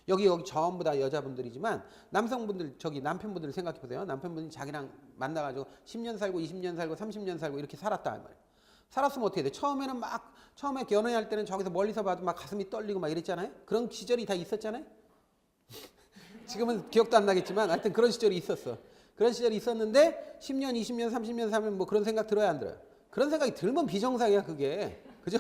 여기 전부 다 여자분들이지만 남성분들 저기 남편분들 생각해 보세요. 남편분이 자기랑 만나가지고 10년 살고 20년 살고 30년 살고 이렇게 살았다 말이에요. 살았으면 어떻게 돼? 처음에 연애할 때는 저기서 멀리서 봐도 막 가슴이 떨리고 막 이랬잖아요. 그런 시절이 다 있었잖아요. 지금은 기억도 안 나겠지만 하여튼 그런 시절이 있었어. 그런 시절이 있었는데 10년, 20년, 30년 살면 뭐 그런 생각 들어야 안 들어요? 그런 생각이 들면 비정상이야 그게. 그죠?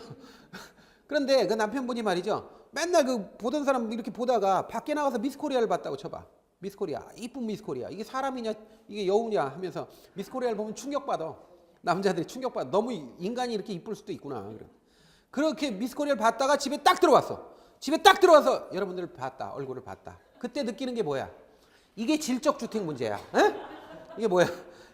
그런데 그 남편분이 말이죠. 맨날 그 보던 사람 이렇게 보다가 밖에 나가서 미스코리아를 봤다고 쳐봐. 미스코리아. 이쁜 미스코리아. 이게 사람이냐 이게 여우냐 하면서 미스코리아를 보면 충격받아. 남자들이 충격받아. 너무 인간이 이렇게 이쁠 수도 있구나. 그렇게 미스코리아를 봤다가 집에 딱 들어왔어. 집에 딱 들어와서 여러분들 봤다. 얼굴을 봤다. 그때 느끼는 게 뭐야? 이게 질적 주택 문제야. 에? 이게 뭐야?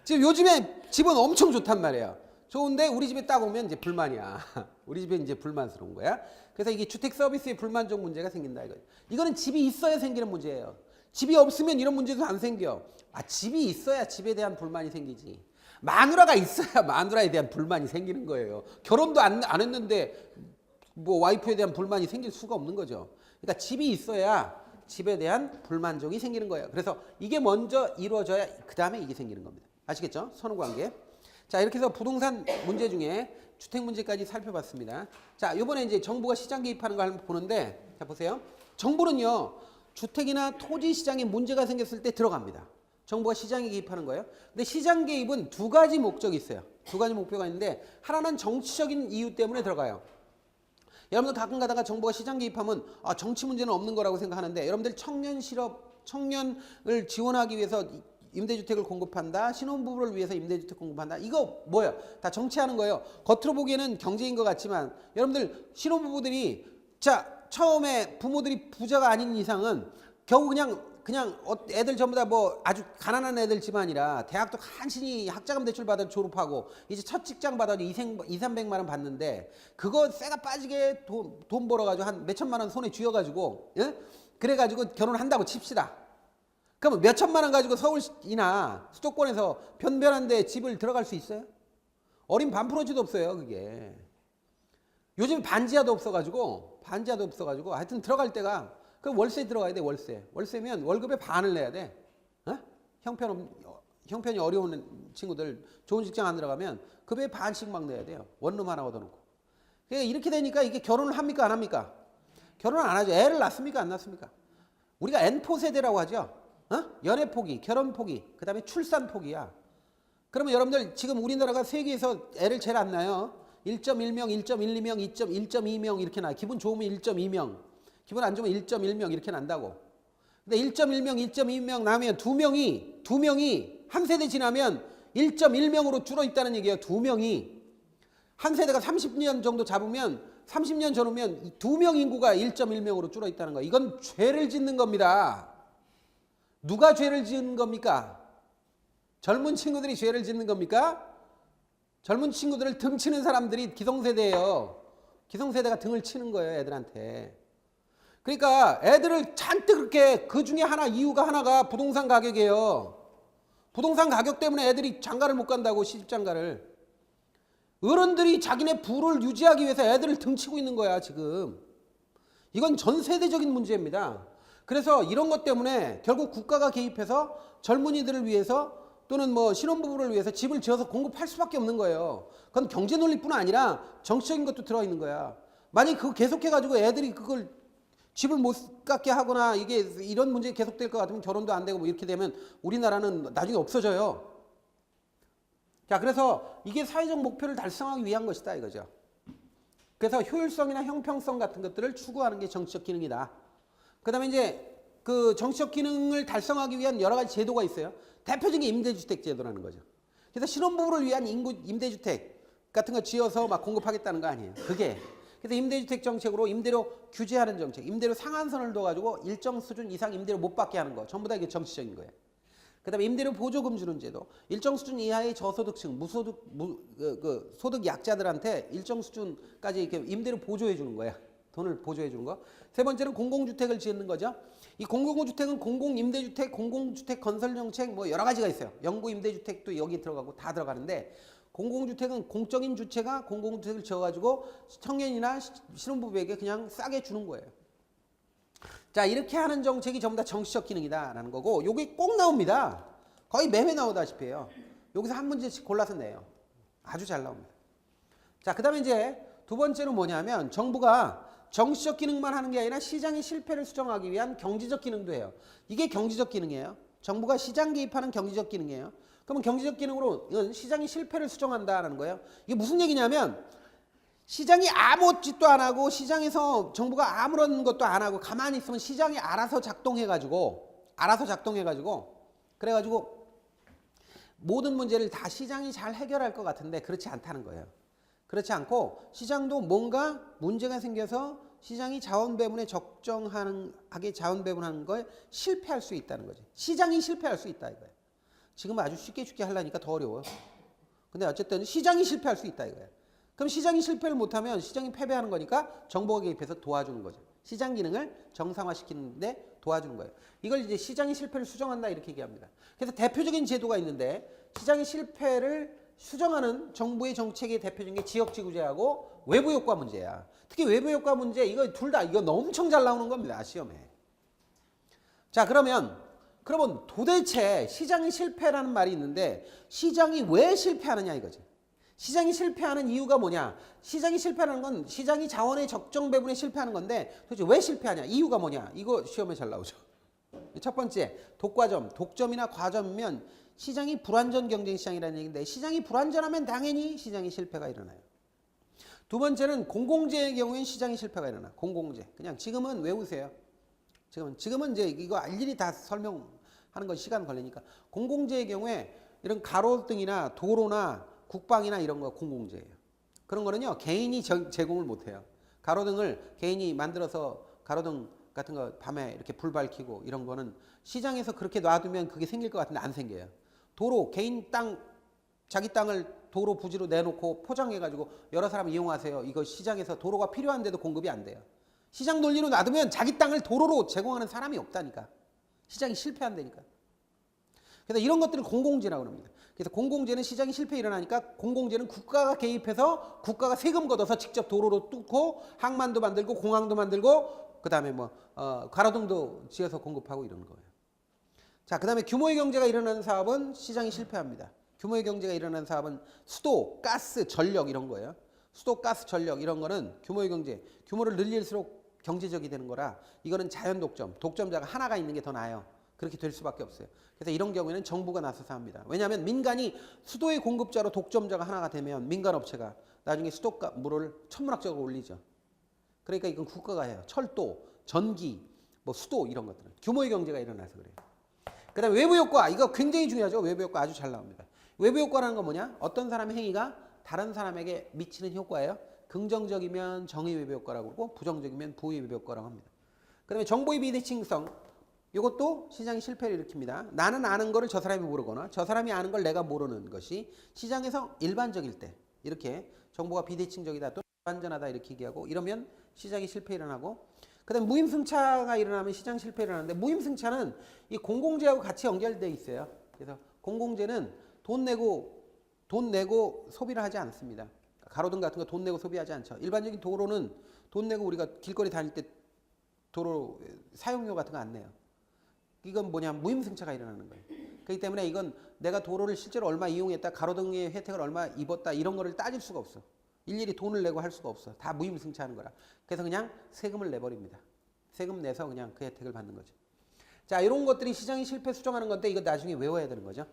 지금 요즘에 집은 엄청 좋단 말이에요. 좋은데 우리 집에 딱 오면 이제 불만이야. 우리 집에 이제 불만스러운 거야. 그래서 이게 주택 서비스의 불만족 문제가 생긴다 이거. 이거는 집이 있어야 생기는 문제예요. 집이 없으면 이런 문제도 안 생겨. 집이 있어야 집에 대한 불만이 생기지. 마누라가 있어야 마누라에 대한 불만이 생기는 거예요. 결혼도 안 했는데 뭐 와이프에 대한 불만이 생길 수가 없는 거죠. 그러니까 집이 있어야 집에 대한 불만족이 생기는 거예요. 그래서 이게 먼저 이루어져야 그 다음에 이게 생기는 겁니다. 아시겠죠? 선후관계. 자, 이렇게 해서 부동산 문제 중에 주택 문제까지 살펴봤습니다. 자, 이번에 이제 정부가 시장 개입하는 걸 한번 보는데, 자, 보세요. 정부는요, 주택이나 토지 시장에 문제가 생겼을 때 들어갑니다. 정부가 시장에 개입하는 거예요. 근데 시장 개입은 두 가지 목적이 있어요. 두 가지 목표가 있는데, 하나는 정치적인 이유 때문에 들어가요. 여러분들 가끔 가다가 정부가 시장 개입하면 정치 문제는 없는 거라고 생각하는데, 여러분들 청년 실업, 청년을 지원하기 위해서 임대주택을 공급한다. 신혼부부를 위해서 임대주택 공급한다. 이거 뭐야? 다 정치하는 거예요. 겉으로 보기에는 경제인 것 같지만 여러분들 신혼부부들이 처음에 부모들이 부자가 아닌 이상은 겨우 그냥 애들 전부 다 뭐 아주 가난한 애들 집안이라 대학도 간신히 학자금 대출 받아 졸업하고 이제 첫 직장 받아도 200~300만 원 받는데 그거 쇠가 빠지게 돈 벌어가지고 한 몇천만 원 손에 쥐어가지고 예? 그래가지고 결혼한다고 칩시다. 그러면 몇 천만 원 가지고 서울이나 수도권에서 변변한 데 집을 들어갈 수 있어요? 어린 반프로지도 없어요, 그게. 요즘 반지하도 없어가지고 하여튼 들어갈 때가 그 월세 들어가야 돼, 월세. 월세면 월급의 반을 내야 돼. 어? 형편이 어려운 친구들 좋은 직장 안 들어가면 급의 반씩 막 내야 돼요. 원룸 하나 얻어놓고. 그러니까 이렇게 되니까 이게 결혼을 합니까, 안 합니까? 결혼을 안 하죠. 애를 낳습니까, 안 낳습니까? 우리가 N포 세대라고 하죠. 연애 포기, 결혼 포기, 그 다음에 출산 포기야. 그러면 여러분들 지금 우리나라가 세계에서 애를 제일 안 낳아요. 1.1명, 1.12명, 1.2명 이렇게 나요. 기분 좋으면 1.2명, 기분 안 좋으면 1.1명 이렇게 난다고. 근데 1.1명, 1.2명 나면 두 명이 한 세대 지나면 1.1명으로 줄어 있다는 얘기예요. 두 명이. 한 세대가 30년 정도 잡으면 30년 전후면 두 명 인구가 1.1명으로 줄어 있다는 거예요. 이건 죄를 짓는 겁니다. 누가 죄를 짓는 겁니까? 젊은 친구들이 죄를 짓는 겁니까? 젊은 친구들을 등치는 사람들이 기성세대예요. 기성세대가 등을 치는 거예요, 애들한테. 그러니까 애들을 잔뜩 그렇게 그 중에 이유가 하나가 부동산 가격이에요. 부동산 가격 때문에 애들이 장가를 못 간다고, 시집장가를. 어른들이 자기네 부를 유지하기 위해서 애들을 등치고 있는 거야, 지금. 이건 전 세대적인 문제입니다. 그래서 이런 것 때문에 결국 국가가 개입해서 젊은이들을 위해서 또는 뭐 신혼부부를 위해서 집을 지어서 공급할 수밖에 없는 거예요. 그건 경제 논리뿐 아니라 정치적인 것도 들어있는 거야. 만약에 그거 계속해가지고 애들이 그걸 집을 못 갖게 하거나 이게 이런 문제 계속될 것 같으면 결혼도 안 되고 뭐 이렇게 되면 우리나라는 나중에 없어져요. 자, 그래서 이게 사회적 목표를 달성하기 위한 것이다 이거죠. 그래서 효율성이나 형평성 같은 것들을 추구하는 게 정치적 기능이다. 그 다음에 이제 그 정치적 기능을 달성하기 위한 여러 가지 제도가 있어요. 대표적인 게 임대주택 제도라는 거죠. 그래서 신혼부부를 위한 임대주택 같은 거 지어서 막 공급하겠다는 거 아니에요. 그게. 그래서 임대주택 정책으로 임대료 규제하는 정책, 임대료 상한선을 둬가지고 일정 수준 이상 임대료 못 받게 하는 거. 전부 다 이게 정치적인 거예요. 그다음에 임대료 보조금 주는 제도. 일정 수준 이하의 저소득층, 무소득, 소득 약자들한테 일정 수준까지 이렇게 임대료 보조해 주는 거야. 돈을 보조해 주는 거. 세 번째는 공공주택을 짓는 거죠. 이 공공주택은 공공임대주택, 공공주택 건설정책 뭐 여러 가지가 있어요. 영구임대주택도 여기 들어가고 다 들어가는데 공공주택은 공적인 주체가 공공주택을 지어가지고 청년이나 신혼부부에게 그냥 싸게 주는 거예요. 자, 이렇게 하는 정책이 전부 다 정치적 기능이다라는 거고, 요게 꼭 나옵니다. 거의 매회 나오다시피 해요. 여기서 한 문제씩 골라서 내요. 아주 잘 나옵니다. 자, 그 다음에 이제 두 번째는 뭐냐면 정부가 정치적 기능만 하는 게 아니라 시장의 실패를 수정하기 위한 경제적 기능도 해요. 이게 경제적 기능이에요. 정부가 시장 개입하는 경제적 기능이에요. 그러면 경제적 기능으로 이건 시장의 실패를 수정한다라는 거예요. 이게 무슨 얘기냐면 시장이 아무 짓도 안 하고 시장에서 정부가 아무런 것도 안 하고 가만히 있으면 시장이 알아서 작동해가지고 그래가지고 모든 문제를 다 시장이 잘 해결할 것 같은데 그렇지 않다는 거예요. 그렇지 않고 시장도 뭔가 문제가 생겨서 시장이 자원 배분에 적정하게 자원 배분하는 거에 실패할 수 있다는 거지. 시장이 실패할 수 있다 이거예요. 지금 아주 쉽게 하려니까 더 어려워요. 근데 어쨌든 시장이 실패할 수 있다 이거예요. 그럼 시장이 실패를 못하면 시장이 패배하는 거니까 정부가 개입해서 도와주는 거죠. 시장 기능을 정상화시키는데 도와주는 거예요. 이걸 이제 시장의 실패를 수정한다 이렇게 얘기합니다. 그래서 대표적인 제도가 있는데 시장의 실패를 수정하는 정부의 정책의 대표적인 게 지역지구제하고 외부효과 문제야. 특히 외부효과 문제 이거 둘 다 이거 엄청 잘 나오는 겁니다. 시험에. 자, 그러면 도대체 시장이 실패라는 말이 있는데 시장이 왜 실패하느냐 이거지. 시장이 실패하는 이유가 뭐냐? 시장이 실패하는 건 시장이 자원의 적정 배분에 실패하는 건데 도대체 왜 실패하냐? 이유가 뭐냐? 이거 시험에 잘 나오죠. 첫 번째, 독과점. 독점이나 과점이면 시장이 불완전 경쟁 시장이라는 얘기인데 시장이 불완전하면 당연히 시장이 실패가 일어나요. 두 번째는 공공재의 경우엔 시장이 실패가 일어나. 공공재. 그냥 지금은 외우세요. 지금은 이제 이거 일일이 다 설명하는 건 시간 걸리니까. 공공재의 경우에 이런 가로등이나 도로나 국방이나 이런 거 공공재예요. 그런 거는요 개인이 제공을 못해요. 가로등을 개인이 만들어서 가로등 같은 거 밤에 이렇게 불 밝히고 이런 거는 시장에서 그렇게 놔두면 그게 생길 것 같은데 안 생겨요. 도로 개인 땅 자기 땅을 도로 부지로 내놓고 포장해가지고 여러 사람 이용하세요. 이거 시장에서 도로가 필요한데도 공급이 안 돼요. 시장 논리로 놔두면 자기 땅을 도로로 제공하는 사람이 없다니까. 시장이 실패한다니까. 그래서 이런 것들을 공공재라고 합니다. 그래서 공공재는 시장이 실패 일어나니까 공공재는 국가가 개입해서 국가가 세금 걷어서 직접 도로로 뚫고 항만도 만들고 공항도 만들고 그 다음에 가로등도 지어서 공급하고 이러는 거예요. 자, 그 다음에 규모의 경제가 일어나는 사업은 시장이 실패합니다. 규모의 경제가 일어나는 사업은 수도, 가스, 전력 이런 거예요. 수도, 가스, 전력 이런 거는 규모의 경제, 규모를 늘릴수록 경제적이 되는 거라 이거는 자연 독점, 독점자가 하나가 있는 게 더 나아요. 그렇게 될 수밖에 없어요. 그래서 이런 경우에는 정부가 나서서 합니다. 왜냐하면 민간이 수도의 공급자로 독점자가 하나가 되면 민간 업체가 나중에 수도물을 천문학적으로 올리죠. 그러니까 이건 국가가 해요. 철도, 전기, 수도 이런 것들은 규모의 경제가 일어나서 그래요. 그다음에 외부 효과 이거 굉장히 중요하죠. 외부 효과 아주 잘 나옵니다. 외부 효과라는 건 뭐냐? 어떤 사람의 행위가 다른 사람에게 미치는 효과예요. 긍정적이면 정의 외부 효과라고 그러고 부정적이면 부의 외부 효과라고 합니다. 그다음에 정보의 비대칭성 이것도 시장의 실패를 일으킵니다. 나는 아는 거를 저 사람이 모르거나 저 사람이 아는 걸 내가 모르는 것이 시장에서 일반적일 때 이렇게 정보가 비대칭적이다 또 불완전하다 이렇게 얘기하고 이러면 시장이 실패 일어나고 그다음에 무임승차가 일어나면 시장 실패 일어나는데 무임승차는 이 공공재하고 같이 연결돼 있어요. 그래서 공공재는 돈 내고 소비를 하지 않습니다. 가로등 같은 거 돈 내고 소비하지 않죠. 일반적인 도로는 돈 내고 우리가 길거리 다닐 때 도로 사용료 같은 거 안 내요. 이건 뭐냐 무임승차가 일어나는 거예요. 그렇기 때문에 이건 내가 도로를 실제로 얼마 이용했다 가로등의 혜택을 얼마 입었다 이런 거를 따질 수가 없어. 일일이 돈을 내고 할 수가 없어. 다 무임승차하는 거라. 그래서 그냥 세금을 내버립니다. 세금 내서 그냥 그 혜택을 받는 거죠. 자, 이런 것들이 시장의 실패 수정하는 건데 이거 나중에 외워야 되는 거죠.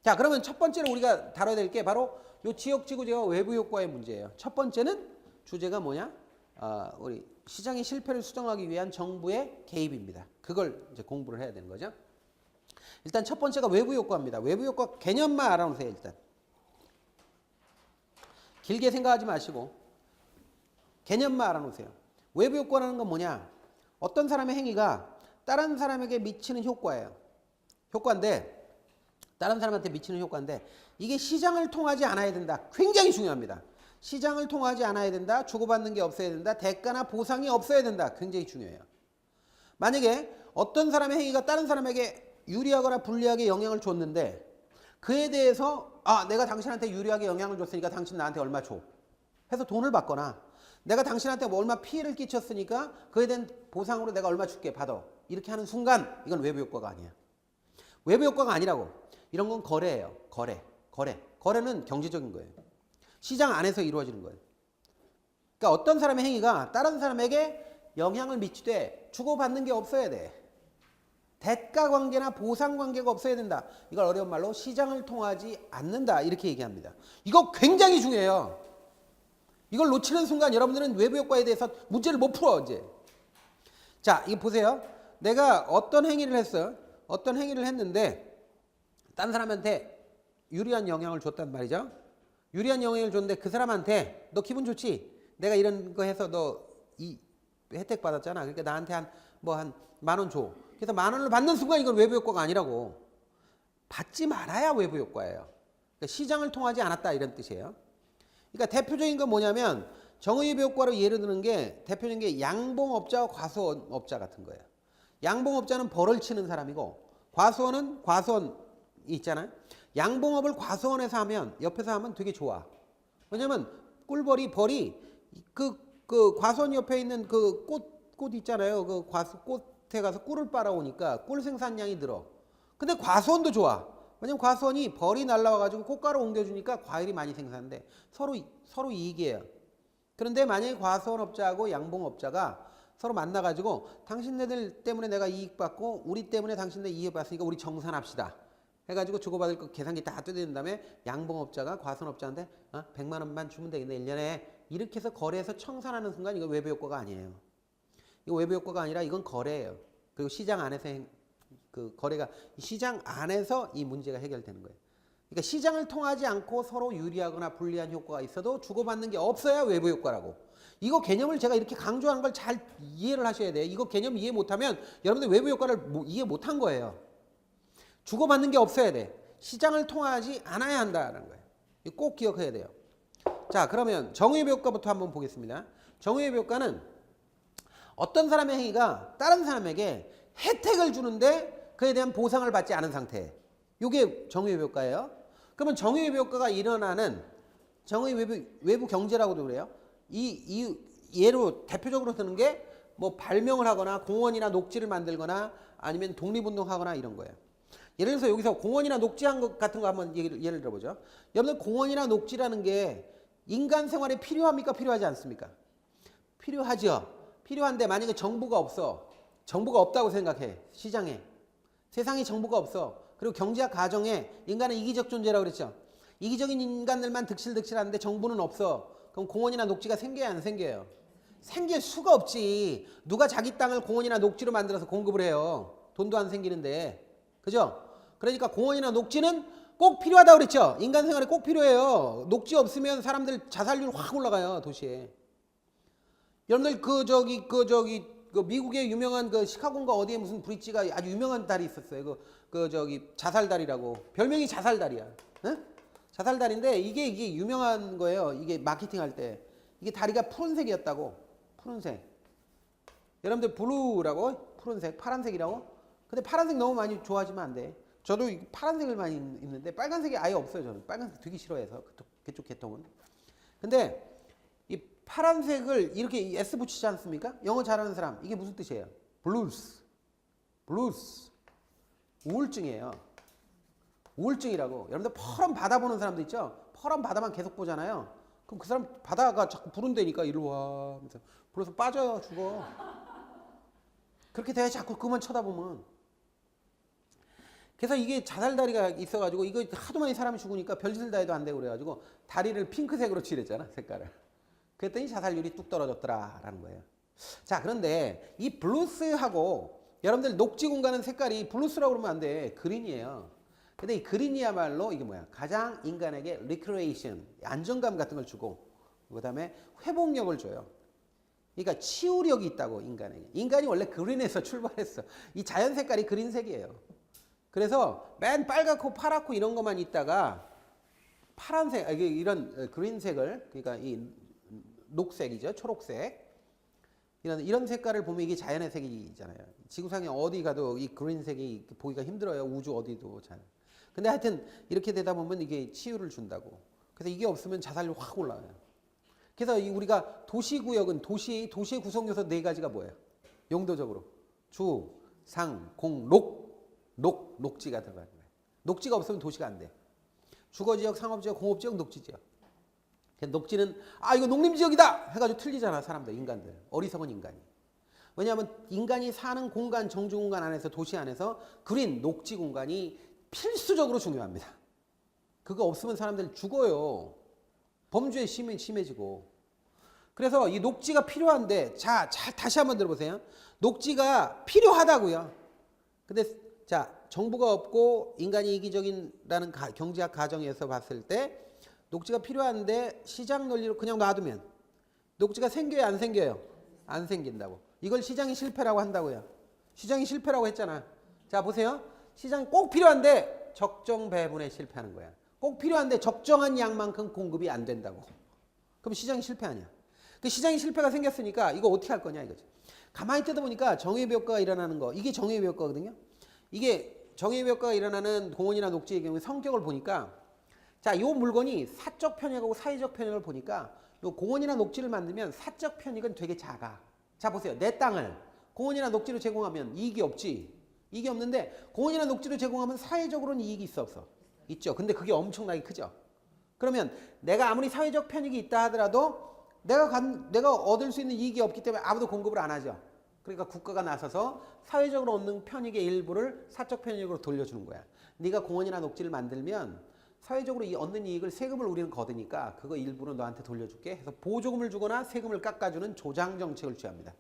자, 그러면 첫 번째로 우리가 다뤄야 될 게 바로 요 지역지구제와 외부 효과의 문제예요. 첫 번째는 주제가 뭐냐? 우리 시장의 실패를 수정하기 위한 정부의 개입입니다. 그걸 이제 공부를 해야 되는 거죠. 일단 첫 번째가 외부 효과입니다. 외부 효과 개념만 알아놓으세요. 일단 길게 생각하지 마시고 개념만 알아놓으세요. 외부 효과라는 건 뭐냐? 어떤 사람의 행위가 다른 사람에게 미치는 효과예요. 효과인데 다른 사람한테 미치는 효과인데 이게 시장을 통하지 않아야 된다. 굉장히 중요합니다. 시장을 통하지 않아야 된다. 주고받는 게 없어야 된다. 대가나 보상이 없어야 된다. 굉장히 중요해요. 만약에 어떤 사람의 행위가 다른 사람에게 유리하거나 불리하게 영향을 줬는데 그에 대해서 내가 당신한테 유리하게 영향을 줬으니까 당신 나한테 얼마 줘 해서 돈을 받거나 내가 당신한테 뭐 얼마 피해를 끼쳤으니까 그에 대한 보상으로 내가 얼마 줄게 받아 이렇게 하는 순간 이건 외부 효과가 아니야. 외부 효과가 아니라고. 이런 건 거래예요. 거래는 경제적인 거예요. 시장 안에서 이루어지는 거예요. 그러니까 어떤 사람의 행위가 다른 사람에게 영향을 미치되 주고받는 게 없어야 돼. 대가 관계나 보상 관계가 없어야 된다. 이걸 어려운 말로 시장을 통하지 않는다. 이렇게 얘기합니다. 이거 굉장히 중요해요. 이걸 놓치는 순간 여러분들은 외부 효과에 대해서 문제를 못 풀어 이제. 자, 이거 보세요. 내가 어떤 행위를 했어. 어떤 행위를 했는데 딴 사람한테 유리한 영향을 줬단 말이죠. 유리한 영향을 줬는데 그 사람한테 너 기분 좋지? 내가 이런 거 해서 너 이 혜택 받았잖아. 그러니까 나한테 한 10,000원 줘. 그래서 10,000원을 받는 순간 이건 외부 효과가 아니라고. 받지 말아야 외부 효과예요. 그러니까 시장을 통하지 않았다 이런 뜻이에요. 그러니까 대표적인 건 뭐냐면 정의외부 효과로 예를 드는 게 대표적인 게 양봉업자와 과수원업자 같은 거예요. 양봉업자는 벌을 치는 사람이고 과수원은 과수원이 있잖아요. 양봉업을 과수원에서 하면 옆에서 하면 되게 좋아. 왜냐면 벌이 그 과수원 옆에 있는 그 꽃 있잖아요. 그 꽃에 가서 꿀을 빨아오니까 꿀 생산량이 늘어. 근데 과수원도 좋아. 왜냐면 과수원이 벌이 날라와가지고 꽃가루 옮겨주니까 과일이 많이 생산돼. 서로 이익이에요. 그런데 만약에 과수원업자하고 양봉업자가 서로 만나가지고 당신네들 때문에 내가 이익 받고 우리 때문에 당신네 이익 받으니까 우리 정산합시다. 해가지고 주고받을 거 계산기 다 뜯어낸 다음에 양봉업자가 과수원업자한테 100만 원만 주면 되겠네 1년에 이렇게 해서 거래해서 청산하는 순간 이거 외부 효과가 아니에요. 이거 외부 효과가 아니라 이건 거래예요. 그리고 시장 안에서 그 거래가 시장 안에서 이 문제가 해결되는 거예요. 그러니까 시장을 통하지 않고 서로 유리하거나 불리한 효과가 있어도 주고받는 게 없어야 외부 효과라고. 이거 개념을 제가 이렇게 강조하는 걸 잘 이해를 하셔야 돼요. 이거 개념 이해 못하면 여러분들 외부 효과를 이해 못한 거예요. 주고받는 게 없어야 돼. 시장을 통하지 않아야 한다는 거예요. 이거 꼭 기억해야 돼요. 자, 그러면 정의외부 효과부터 한번 보겠습니다. 정의외부 효과는 어떤 사람의 행위가 다른 사람에게 혜택을 주는데 그에 대한 보상을 받지 않은 상태. 이게 정의외부 효과예요. 그러면 정의외부 효과가 일어나는 외부 경제라고도 그래요. 이 예로 대표적으로 드는 게 뭐 발명을 하거나 공원이나 녹지를 만들거나 아니면 독립운동하거나 이런 거예요. 예를 들어서 여기서 공원이나 녹지한 것 같은 거 한번 예를 들어보죠. 여러분들 공원이나 녹지라는 게 인간 생활에 필요합니까? 필요하지 않습니까? 필요하죠. 필요한데 만약에 정보가 없다고 생각해. 시장에. 세상에 정보가 없어. 그리고 경제학 가정에 인간은 이기적 존재라고 그랬죠. 이기적인 인간들만 득실득실하는데 정보는 없어. 그럼 공원이나 녹지가 생겨야 안 생겨요? 생길 수가 없지. 누가 자기 땅을 공원이나 녹지로 만들어서 공급을 해요. 돈도 안 생기는데. 그죠? 그러니까 공원이나 녹지는 꼭 필요하다고 그랬죠. 인간 생활에 꼭 필요해요. 녹지 없으면 사람들 자살률 확 올라가요, 도시에. 여러분들 그 미국의 유명한 그 시카고인가 어디에 무슨 브릿지가 아주 유명한 달이 있었어요. 자살다리라고. 별명이 자살다리야. 응? 자살다리인데 이게 유명한 거예요. 이게 마케팅 할 때. 이게 다리가 푸른색이었다고. 푸른색. 여러분들 블루라고? 푸른색, 파란색이라고? 근데 파란색 너무 많이 좋아하시면 안 돼. 저도 파란색을 많이 입는데 빨간색이 아예 없어요. 저는 빨간색 되게 싫어해서 그쪽 계통은. 근데 이 파란색을 이렇게 S 붙이지 않습니까? 영어 잘하는 사람 이게 무슨 뜻이에요? 블루스. 우울증이에요. 우울증이라고. 여러분들 퍼런 바다 보는 사람도 있죠? 퍼런 바다만 계속 보잖아요. 그럼 그 사람 바다가 자꾸 부른다니까 이리 와 하면서 불어서 빠져요. 죽어. 그렇게 돼 자꾸 그만 쳐다보면. 그래서 이게 자살다리가 있어가지고 이거 하도 많이 사람이 죽으니까 별짓을 다 해도 안 되고 그래가지고 다리를 핑크색으로 칠했잖아. 색깔을. 그랬더니 자살률이 뚝 떨어졌더라라는 거예요. 자, 그런데 이 블루스하고 여러분들 녹지 공간은 색깔이 블루스라고 그러면 안 돼. 그린이에요. 근데 이 그린이야말로 이게 뭐야? 가장 인간에게 리크레이션, 안정감 같은 걸 주고 그다음에 회복력을 줘요. 그러니까 치유력이 있다고 인간에게. 인간이 원래 그린에서 출발했어. 이 자연 색깔이 그린색이에요. 그래서 맨 빨갛고 파랗고 이런 것만 있다가 파란색, 이런 그린색을, 그러니까 이 녹색이죠. 초록색. 이런 색깔을 보면 이게 자연의 색이잖아요. 지구상에 어디 가도 이 그린색이 보기가 힘들어요. 우주 어디도 잘. 근데 하여튼 이렇게 되다 보면 이게 치유를 준다고. 그래서 이게 없으면 자살률 확 올라가요. 그래서 우리가 도시구역은 도시의 구성요소 4가지가 뭐예요? 용도적으로. 주, 상, 공, 녹지가 들어가는 거예요. 녹지가 없으면 도시가 안 돼. 주거지역, 상업지역, 공업지역, 녹지지역. 녹지는 이거 농림지역이다 해가지고 틀리잖아. 사람들, 인간들. 어리석은 인간이. 왜냐하면 인간이 사는 공간, 정주공간 안에서, 도시 안에서 그린 녹지 공간이 필수적으로 중요합니다. 그거 없으면 사람들 죽어요. 범죄 심해지고. 그래서 이 녹지가 필요한데, 자, 다시 한번 들어보세요. 녹지가 필요하다고요. 근데 자, 정보가 없고 인간이 이기적인라는 경제학 가정에서 봤을 때 녹지가 필요한데 시장 논리로 그냥 놔두면 녹지가 생겨요, 안 생겨요? 안 생긴다고. 이걸 시장이 실패라고 한다고요. 시장이 실패라고 했잖아. 자, 보세요. 시장이 꼭 필요한데 적정 배분에 실패하는 거야. 꼭 필요한데 적정한 양만큼 공급이 안 된다고. 그럼 시장이 실패 아니야. 그 시장이 실패가 생겼으니까 이거 어떻게 할 거냐 이거지. 가만히 뜯어보니까 정의의 효과가 일어나는 거. 이게 정의의 효과거든요. 이게 정의의 효과가 일어나는 공원이나 녹지의 경우에 성격을 보니까, 자, 이 물건이 사적 편익하고 사회적 편익을 보니까 요 공원이나 녹지를 만들면 사적 편익은 되게 작아. 자, 보세요. 내 땅을 공원이나 녹지로 제공하면 이익이 없지. 이익이 없는데 공원이나 녹지로 제공하면 사회적으로는 이익이 있어 없어? 있죠. 근데 그게 엄청나게 크죠. 그러면 내가 아무리 사회적 편익이 있다 하더라도 내가 얻을 수 있는 이익이 없기 때문에 아무도 공급을 안 하죠. 그러니까 국가가 나서서 사회적으로 얻는 편익의 일부를 사적 편익으로 돌려주는 거야. 네가 공원이나 녹지를 만들면 사회적으로 얻는 이익을 세금을 우리는 거두니까 그거 일부는 너한테 돌려줄게 해서 보조금을 주거나 세금을 깎아주는 조장 정책을 취합니다.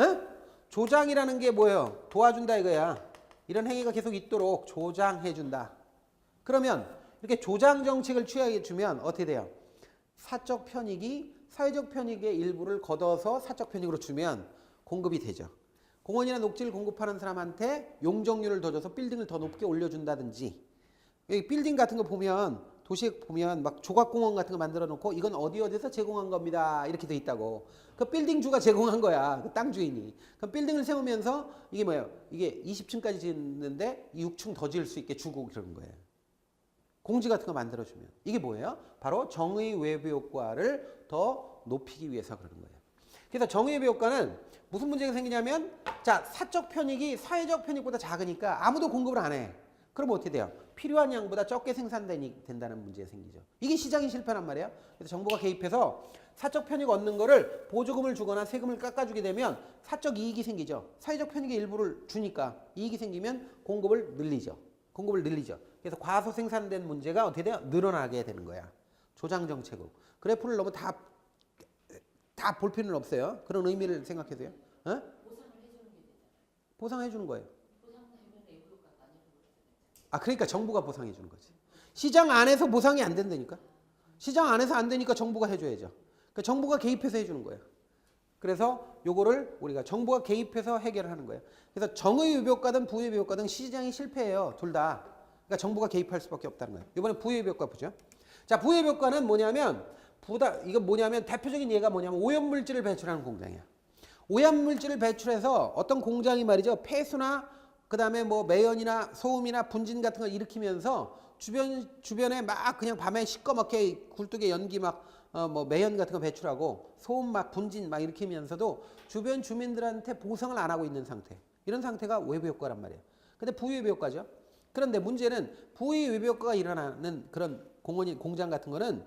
에? 조장이라는 게 뭐예요? 도와준다 이거야. 이런 행위가 계속 있도록 조장해준다. 그러면 이렇게 조장 정책을 취해주면 어떻게 돼요? 사적 편익이 사회적 편익의 일부를 걷어서 사적 편익으로 주면 공급이 되죠. 공원이나 녹지를 공급하는 사람한테 용적률을 더 줘서 빌딩을 더 높게 올려준다든지, 여기 빌딩 같은 거 보면 도시에 보면 막 조각공원 같은 거 만들어 놓고 이건 어디서 제공한 겁니다 이렇게 돼 있다고. 그 빌딩 주가 제공한 거야. 그 땅 주인이. 그 빌딩을 세우면서 이게 뭐예요? 이게 20층까지 짓는데 6층 더 지을 수 있게 주고 그러는 거예요. 공지 같은 거 만들어주면. 이게 뭐예요? 바로 정의 외부 효과를 더 높이기 위해서 그러는 거예요. 그래서 정의 외부 효과는 무슨 문제가 생기냐면, 자, 사적 편익이 사회적 편익보다 작으니까 아무도 공급을 안 해. 그럼 어떻게 돼요? 필요한 양보다 적게 생산된다는 문제가 생기죠. 이게 시장이 실패란 말이에요. 그래서 정부가 개입해서 사적 편익 얻는 거를 보조금을 주거나 세금을 깎아주게 되면 사적 이익이 생기죠. 사회적 편익의 일부를 주니까 이익이 생기면 공급을 늘리죠. 그래서 과소 생산된 문제가 어떻게 돼요? 늘어나게 되는 거야. 조장 정책으로. 그래프를 너무 다 볼 필요는 없어요. 그런 의미를 생각해서요. 어? 보상해 주는 거예요. 그러니까 정부가 보상해 주는 거지. 시장 안에서 보상이 안 된다니까. 시장 안에서 안 되니까 정부가 해줘야죠. 그러니까 정부가 개입해서 해주는 거예요. 그래서 요거를 우리가 정부가 개입해서 해결을 하는 거예요. 그래서 정의 위배효과든 부의 위배효과든 시장이 실패해요. 둘 다. 그러니까 정부가 개입할 수밖에 없다는 거예요. 이번에 부의 위배효과 보죠. 자, 부의 위배효과는 뭐냐면 대표적인 예가 뭐냐면 오염물질을 배출하는 공장이야. 오염물질을 배출해서 어떤 공장이 말이죠. 폐수나 그다음에 뭐 매연이나 소음이나 분진 같은 걸 일으키면서 주변에 막 그냥 밤에 시꺼멓게 굴뚝에 연기 막 뭐 매연 같은 거 배출하고 소음 막 분진 막 일으키면서도 주변 주민들한테 보상을 안 하고 있는 상태. 이런 상태가 외부 효과란 말이에요. 근데 부외부 효과죠. 그런데 문제는 부외부 효과가 일어나는 그런 공장 같은 거는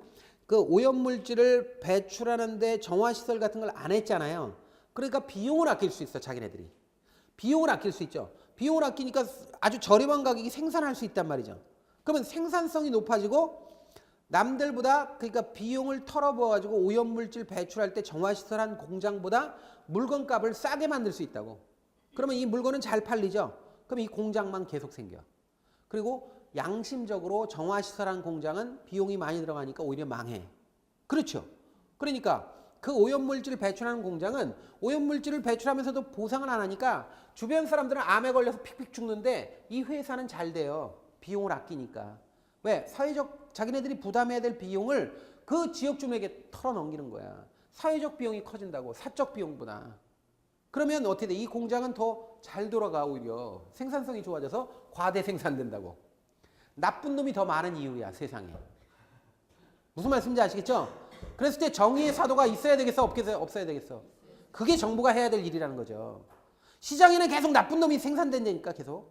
그 오염물질을 배출하는데 정화시설 같은 걸 안 했잖아요. 그러니까 비용을 아낄 수 있어, 자기네들이. 비용을 아낄 수 있죠. 비용을 아끼니까 아주 저렴한 가격이 생산할 수 있단 말이죠. 그러면 생산성이 높아지고 남들보다, 그러니까 비용을 털어부어가지고 오염물질 배출할 때 정화시설한 공장보다 물건값을 싸게 만들 수 있다고. 그러면 이 물건은 잘 팔리죠. 그럼 이 공장만 계속 생겨. 그리고 양심적으로 정화시설한 공장은 비용이 많이 들어가니까 오히려 망해. 그렇죠. 그러니까 그 오염물질을 배출하는 공장은 오염물질을 배출하면서도 보상을 안 하니까 주변 사람들은 암에 걸려서 픽픽 죽는데 이 회사는 잘 돼요. 비용을 아끼니까. 왜? 사회적 자기네들이 부담해야 될 비용을 그 지역 주민에게 털어넘기는 거야. 사회적 비용이 커진다고. 사적 비용보다. 그러면 어떻게 돼? 이 공장은 더 잘 돌아가 오히려. 생산성이 좋아져서 과대 생산된다고. 나쁜 놈이 더 많은 이유야 세상에. 무슨 말씀인지 아시겠죠? 그랬을 때 정의의 사도가 있어야 되겠어? 없어야 되겠어? 그게 정부가 해야 될 일이라는 거죠. 시장에는 계속 나쁜 놈이 생산된다니까 계속.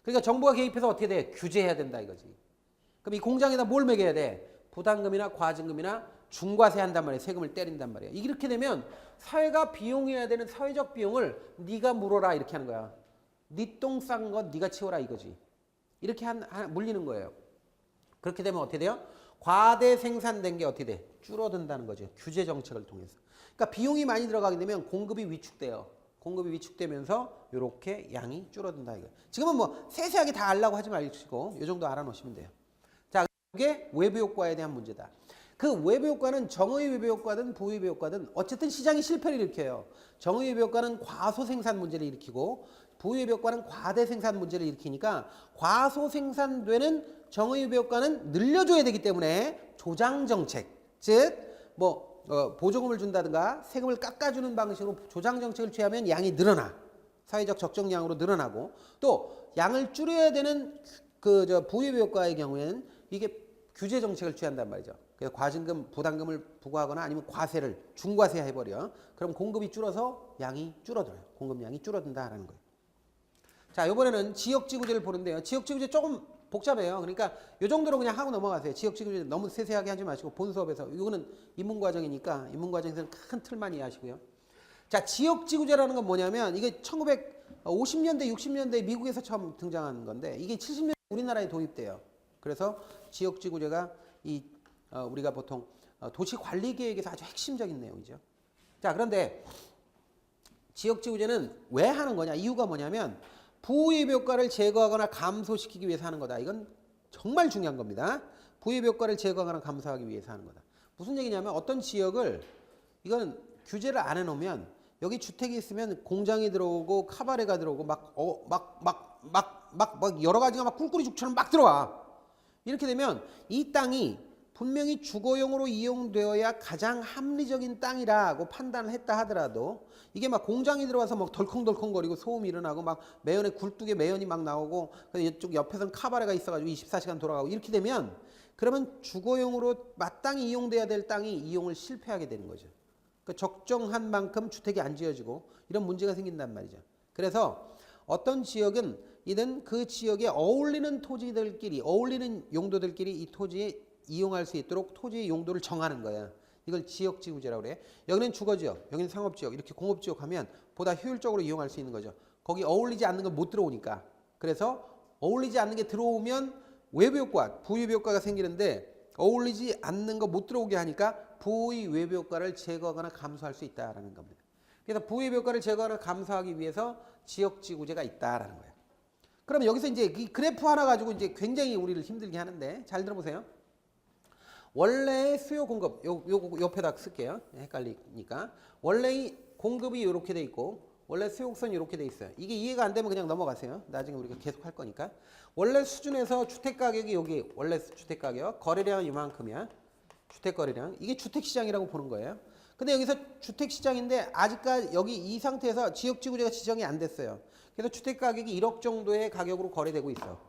그러니까 정부가 개입해서 어떻게 돼? 규제해야 된다 이거지. 그럼 이 공장에다 뭘 매겨야 돼? 부담금이나 과징금이나 중과세 한단 말이에요. 세금을 때린단 말이에요. 이렇게 되면 사회가 비용해야 되는 사회적 비용을 네가 물어라 이렇게 하는 거야. 네 똥 싼 건 네가 치워라 이거지. 이렇게 물리는 거예요. 그렇게 되면 어떻게 돼요? 과대 생산된 게 어떻게 돼? 줄어든다는 거죠. 규제 정책을 통해서. 그러니까 비용이 많이 들어가게 되면 공급이 위축돼요. 공급이 위축되면서 이렇게 양이 줄어든다 이거예요. 지금은 뭐 세세하게 다 알라고 하지 마시고 이 정도 알아놓으시면 돼요. 자, 이게 외부 효과에 대한 문제다. 그 외부 효과는 정의 외부 효과든 부의부 효과든 어쨌든 시장이 실패를 일으켜요. 정의 외부 효과는 과소 생산 문제를 일으키고 부의 외부 효과는 과대 생산 문제를 일으키니까 과소 생산되는 정의 외부 효과는 늘려줘야 되기 때문에 조장 정책, 즉 뭐 보조금을 준다든가 세금을 깎아주는 방식으로 조장 정책을 취하면 양이 늘어나. 사회적 적정량으로 늘어나고 또 양을 줄여야 되는 부의 외부 효과의 경우에는 이게 규제 정책을 취한단 말이죠. 그래서 과징금, 부담금을 부과하거나 아니면 과세를 중과세 해버려. 그럼 공급이 줄어서 양이 줄어들어요. 공급량이 줄어든다라는 거예요. 자, 이번에는 지역지구제를 보는데요. 지역지구제 조금 복잡해요. 그러니까 이 정도로 그냥 하고 넘어가세요. 지역지구제 너무 세세하게 하지 마시고 본 수업에서 이거는 인문과정이니까 인문과정에서는 큰 틀만 이해하시고요. 자, 지역지구제라는 건 뭐냐면 이게 1950년대, 60년대 미국에서 처음 등장한 건데 이게 70년대 우리나라에 도입돼요. 그래서 지역지구제가 우리가 보통 도시관리계획에서 아주 핵심적인 내용이죠. 자, 그런데 지역지구제는 왜 하는 거냐? 이유가 뭐냐면 부의부 효과를 제거하거나 감소시키기 위해서 하는 거다. 이건 정말 중요한 겁니다. 부의부 효과를 제거하거나 감소하기 위해서 하는 거다. 무슨 얘기냐면 어떤 지역을 이건 규제를 안 해놓으면 여기 주택이 있으면 공장이 들어오고 카바레가 들어오고 막 여러 가지가 막 꿀꿀이 죽처럼 막 들어와. 이렇게 되면 이 땅이 분명히 주거용으로 이용되어야 가장 합리적인 땅이라고 판단을 했다 하더라도 이게 막 공장이 들어와서 막 덜컹덜컹거리고 소음이 일어나고 막 매연에 굴뚝에 매연이 막 나오고 이쪽 옆에서는 카바레가 있어가지고 24시간 돌아가고 이렇게 되면 그러면 주거용으로 마땅히 이용돼야 될 땅이 이용을 실패하게 되는 거죠. 그러니까 적정한 만큼 주택이 안 지어지고 이런 문제가 생긴단 말이죠. 그래서 어떤 지역은 이든 그 지역에 어울리는 토지들끼리 어울리는 용도들끼리 이 토지에 이용할 수 있도록 토지의 용도를 정하는 거야. 이걸 지역지구제라고 그래. 여기는 주거지역, 여기는 상업지역, 이렇게 공업지역 하면 보다 효율적으로 이용할 수 있는 거죠. 거기 어울리지 않는 건 못 들어오니까. 그래서 어울리지 않는 게 들어오면 외부 효과, 부의부 효과가 생기는데 어울리지 않는 거 못 들어오게 하니까 부의 외부 효과를 제거하거나 감소할 수 있다라는 겁니다. 그래서 부의 효과를 제거하거나 감소하기 위해서 지역지구제가 있다라는 거예요. 그럼 여기서 이제 이 그래프 하나 가지고 이제 굉장히 우리를 힘들게 하는데 잘 들어보세요. 원래 수요 공급 요 옆에다 쓸게요. 헷갈리니까. 원래 이 공급이 이렇게 돼 있고 원래 수요 곡선이 이렇게 돼 있어요. 이게 이해가 안 되면 그냥 넘어가세요. 나중에 우리가 계속 할 거니까. 원래 수준에서 주택 가격이 여기 원래 주택 가격 거래량은 이만큼이야. 주택 거래량. 이게 주택 시장이라고 보는 거예요. 근데 여기서 주택 시장인데 아직까지 여기 이 상태에서 지역지구제가 지정이 안 됐어요. 그래서 주택 가격이 1억 정도의 가격으로 거래되고 있어.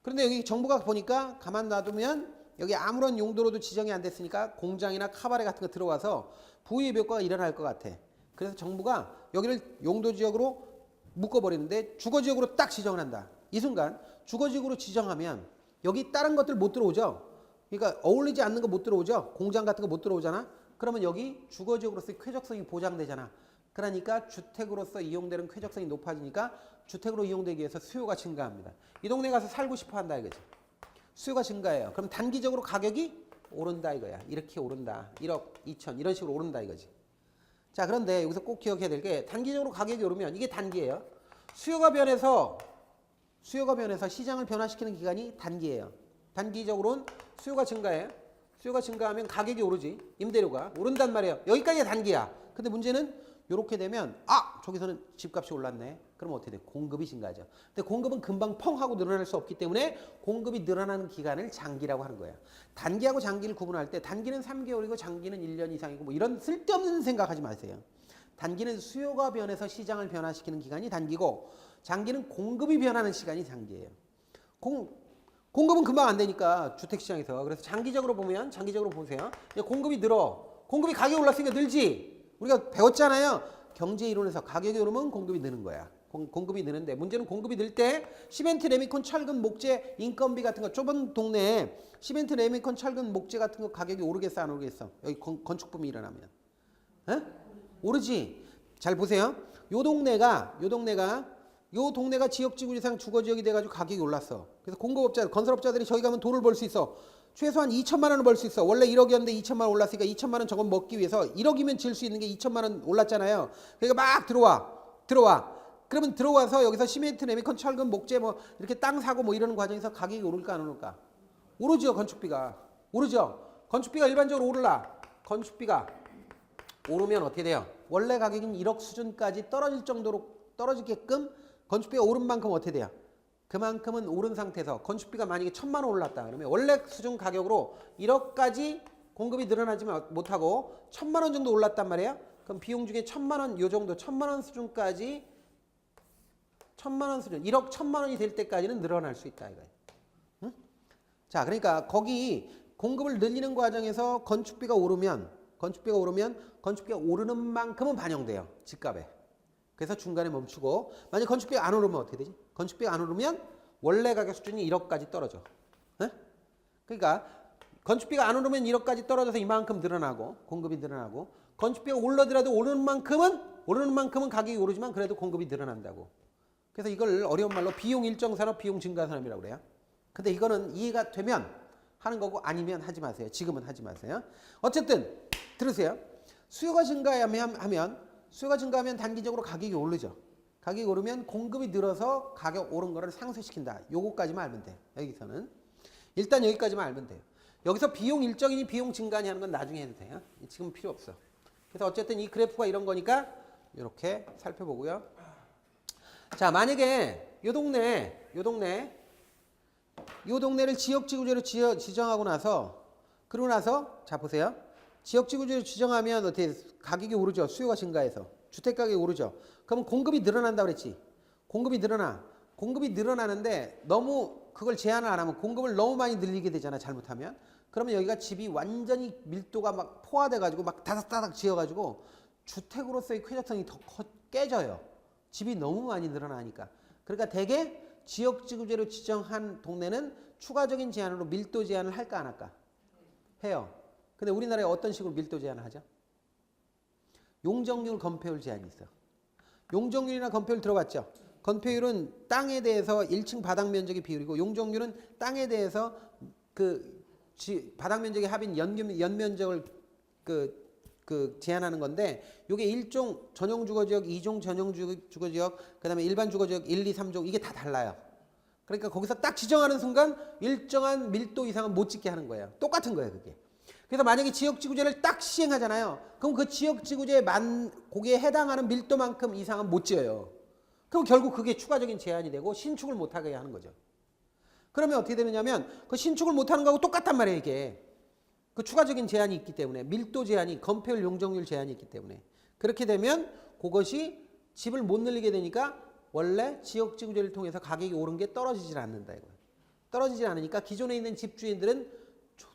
그런데 여기 정부가 보니까 가만 놔두면 여기 아무런 용도로도 지정이 안 됐으니까 공장이나 카바레 같은 거 들어와서 부의 효과가 일어날 것 같아. 그래서 정부가 여기를 용도지역으로 묶어버리는데 주거지역으로 딱 지정을 한다. 이 순간 주거지역으로 지정하면 여기 다른 것들 못 들어오죠. 그러니까 어울리지 않는 거 못 들어오죠. 공장 같은 거 못 들어오잖아. 그러면 여기 주거지역으로서의 쾌적성이 보장되잖아. 그러니까 주택으로서 이용되는 쾌적성이 높아지니까 주택으로 이용되기 위해서 수요가 증가합니다. 이 동네 가서 살고 싶어 한다 이거지. 수요가 증가해요. 그럼 단기적으로 가격이 오른다 이거야. 이렇게 오른다. 1억 2천 이런 식으로 오른다 이거지. 자, 그런데 여기서 꼭 기억해야 될 게 단기적으로 가격이 오르면 이게 단기예요. 수요가 변해서 시장을 변화시키는 기간이 단기예요. 단기적으로는 수요가 증가해. 수요가 증가하면 가격이 오르지. 임대료가 오른단 말이에요. 여기까지가 단기야. 근데 문제는 이렇게 되면 저기서는 집값이 올랐네. 그럼 어떻게 돼? 공급이 증가하죠. 근데 공급은 금방 펑 하고 늘어날 수 없기 때문에 공급이 늘어나는 기간을 장기라고 하는 거예요. 단기하고 장기를 구분할 때 단기는 3개월이고 장기는 1년 이상이고 뭐 이런 쓸데없는 생각하지 마세요. 단기는 수요가 변해서 시장을 변화시키는 기간이 단기고 장기는 공급이 변하는 시간이 장기예요. 공급은 금방 안 되니까 주택시장에서. 그래서 장기적으로 보세요. 공급이 늘어. 공급이 가격이 올랐으니까 늘지. 우리가 배웠잖아요. 경제 이론에서 가격이 오르면 공급이 느는 거야. 공급이 느는데 문제는 공급이 늘 때 시멘트, 레미콘, 철근, 목재, 인건비 같은 거 좁은 동네에 시멘트, 레미콘, 철근, 목재 같은 거 가격이 오르겠어 안 오르겠어? 여기 건축붐이 일어나면. 에? 오르지. 잘 보세요. 요 동네가 지역지구지상 주거지역이 돼가지고 가격이 올랐어. 그래서 건설업자들이 저기 가면 돈을 벌 수 있어. 최소한 2천만 원을 벌 수 있어. 원래 1억이었는데 2천만 원 올랐으니까 2천만 원 저건 먹기 위해서 1억이면 질 수 있는 게 2천만 원 올랐잖아요. 그러니까 막 들어와. 그러면 들어와서 여기서 시멘트, 레미콘, 철근, 목재 뭐 이렇게 땅 사고 뭐 이러는 과정에서 가격이 오를까 안 오를까? 오르죠. 건축비가. 오르죠. 건축비가 일반적으로 오르라. 건축비가 오르면 어떻게 돼요? 원래 가격인 1억 수준까지 떨어질 정도로 떨어지게끔 건축비가 오른 만큼 어떻게 돼요? 그만큼은 오른 상태에서 건축비가 만약에 1,000만 원 올랐다 그러면 원래 수준 가격으로 1억까지 공급이 늘어나지 못하고 1,000만 원 정도 올랐단 말이에요. 그럼 비용 중에 1,000만 원 요 정도 1,000만 원 수준까지 1,000만 원 수준 1억 1,000만 원이 될 때까지는 늘어날 수 있다 이거예요. 응? 자, 그러니까 거기 공급을 늘리는 과정에서 건축비가 오르면 건축비가 오르는 만큼은 반영돼요. 집값에. 그래서 중간에 멈추고 만약 건축비가 안 오르면 어떻게 되지? 건축비가 안 오르면 원래 가격 수준이 1억까지 떨어져. 에? 그러니까 건축비가 안 오르면 1억까지 떨어져서 이만큼 늘어나고 공급이 늘어나고 건축비가 올라더라도 오르는 만큼은 가격이 오르지만 그래도 공급이 늘어난다고. 그래서 이걸 어려운 말로 비용 일정산업, 비용 증가산업이라고 그래요. 근데 이거는 이해가 되면 하는 거고 아니면 하지 마세요. 지금은 하지 마세요. 어쨌든 들으세요. 수요가 증가하면 단기적으로 가격이 오르죠. 가격이 오르면 공급이 늘어서 가격 오른 거를 상쇄시킨다. 요거까지만 알면 돼요. 여기서는. 일단 여기까지만 알면 돼요. 여기서 비용 일정이니 비용 증가니 하는 건 나중에 해도 돼요. 지금 필요 없어. 그래서 어쨌든 이 그래프가 이런 거니까 이렇게 살펴보고요. 자, 만약에 요 동네를 지역지구제로 지정하고 나서 그러고 나서 자 보세요. 지역지구제로 지정하면 어떻게 가격이 오르죠. 수요가 증가해서 주택가격이 오르죠. 그러면 공급이 늘어난다고 그랬지. 공급이 늘어나는데 너무 그걸 제한을 안 하면 공급을 너무 많이 늘리게 되잖아. 잘못하면. 그러면 여기가 집이 완전히 밀도가 막 포화돼가지고 막 다닥다닥 지어가지고 주택으로서의 쾌적성이 더 깨져요. 집이 너무 많이 늘어나니까. 그러니까 대개 지역지구제로 지정한 동네는 추가적인 제한으로 밀도 제한을 할까 안 할까? 해요. 근데 우리나라에 어떤 식으로 밀도 제한을 하죠? 용적률, 건폐율 제한이 있어. 용적률이나 건폐율 들어봤죠? 건폐율은 땅에 대해서 1층 바닥 면적의 비율이고 용적률은 땅에 대해서 바닥 면적의 합인 연면적을 제한하는 건데 이게 1종 전용 주거지역, 2종 전용 주거지역, 그다음에 일반 주거지역 1, 2, 3종 이게 다 달라요. 그러니까 거기서 딱 지정하는 순간 일정한 밀도 이상은 못 짓게 하는 거예요. 똑같은 거예요, 그게. 그래서 만약에 지역지구제를 딱 시행하잖아요. 그럼 그 지역지구제에 거기에 해당하는 밀도만큼 이상은 못 지어요. 그럼 결국 그게 추가적인 제한이 되고 신축을 못하게 하는 거죠. 그러면 어떻게 되느냐면 그 신축을 못하는 거하고 똑같단 말이에요, 이게. 그 추가적인 제한이 있기 때문에 밀도 제한이 건폐율 용적률 제한이 있기 때문에 그렇게 되면 그것이 집을 못 늘리게 되니까 원래 지역지구제를 통해서 가격이 오른 게 떨어지질 않는다 이거예요. 떨어지질 않으니까 기존에 있는 집주인들은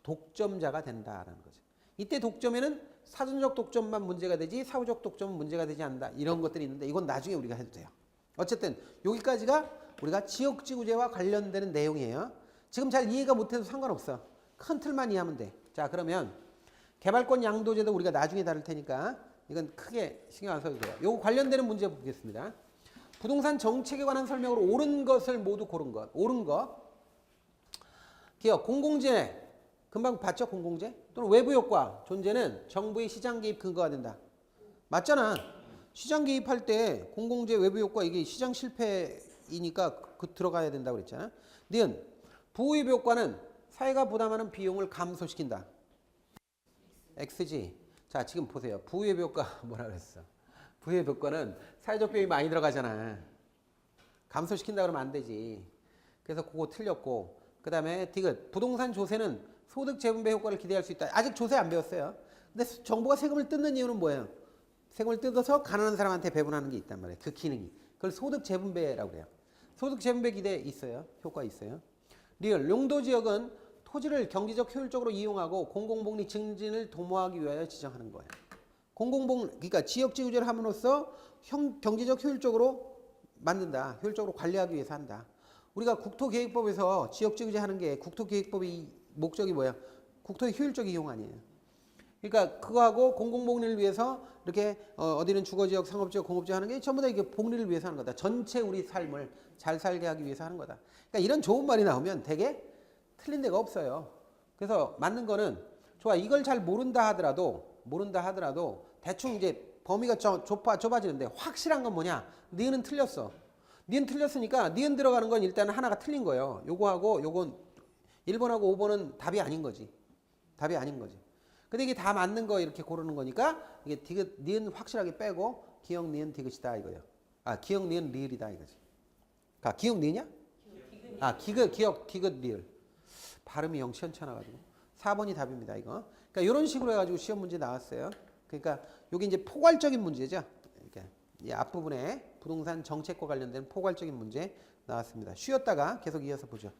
독점자가 된다라는 거죠. 이때 독점에는 사전적 독점만 문제가 되지 사후적 독점은 문제가 되지 않는다. 이런 것들이 있는데 이건 나중에 우리가 해도 돼요. 어쨌든 여기까지가 우리가 지역지구제와 관련되는 내용이에요. 지금 잘 이해가 못해도 상관없어. 큰 틀만 이해하면 돼. 자, 그러면 개발권 양도제도 우리가 나중에 다룰 테니까 이건 크게 신경 안 써도 돼요. 요거 관련되는 문제 보겠습니다. 부동산 정책에 관한 설명으로 옳은 것을 모두 고른 것. 옳은 것. 기업, 공공재. 금방 봤죠? 공공재? 또는 외부 효과. 존재는 정부의 시장 개입 근거가 된다. 맞잖아. 시장 개입할 때 공공재 외부 효과 이게 시장 실패이니까 들어가야 된다고 그랬잖아. 니은 부유입 효과는 사회가 부담하는 비용을 감소시킨다. X지. 자, 지금 보세요. 부의 효과 뭐라 그랬어? 부의 효과는 사회적 비용이 많이 들어가잖아. 감소시킨다 그러면 안 되지. 그래서 그거 틀렸고, 그 다음에 디귿. 부동산 조세는 소득 재분배 효과를 기대할 수 있다. 아직 조세 안 배웠어요. 근데 정부가 세금을 뜯는 이유는 뭐예요? 세금을 뜯어서 가난한 사람한테 배분하는 게 있단 말이에요. 그 기능이. 그걸 소득 재분배라고 그래요. 소득 재분배 기대 있어요. 효과 있어요. 리얼. 용도 지역은 토지를 경제적 효율적으로 이용하고 공공복리 증진을 도모하기 위하여 지정하는 거예요. 그러니까 지역지구제를 함으로써 경제적 효율적으로 만든다. 효율적으로 관리하기 위해서 한다. 우리가 국토계획법에서 지역지구제 하는 게 국토계획법의 목적이 뭐야? 국토의 효율적 이용 아니에요. 그러니까 그거하고 공공복리를 위해서 이렇게 어디는 주거지역, 상업지역, 공업지역 하는 게 전부 다 이게 복리를 위해서 하는 거다. 전체 우리 삶을 잘 살게 하기 위해서 하는 거다. 그러니까 이런 좋은 말이 나오면 되게 틀린 데가 없어요. 그래서 맞는 거는 좋아. 이걸 잘 모른다 하더라도 대충 이제 범위가 좁아지는데 확실한 건 뭐냐? 니은 틀렸어. 니은 틀렸으니까 니은 들어가는 건 일단 하나가 틀린 거예요. 요거하고 요건 1번하고 5번은 답이 아닌 거지. 답이 아닌 거지. 근데 이게 다 맞는 거 이렇게 고르는 거니까 이게 디귿, 니은 확실하게 빼고 기역, 니은, 디귿이다 이거예요. 아, 기역, 니은, 리을이다 이거지. 아, 기역, 니은이야? 아, 기역, 디귿, 리을. 발음이 영 시원찮아가지고 4번이 답입니다 이거. 그러니까 이런 식으로 해가지고 시험 문제 나왔어요. 그러니까 이게 이제 포괄적인 문제죠. 그러니까 이 앞부분에 부동산 정책과 관련된 포괄적인 문제 나왔습니다. 쉬었다가 계속 이어서 보죠.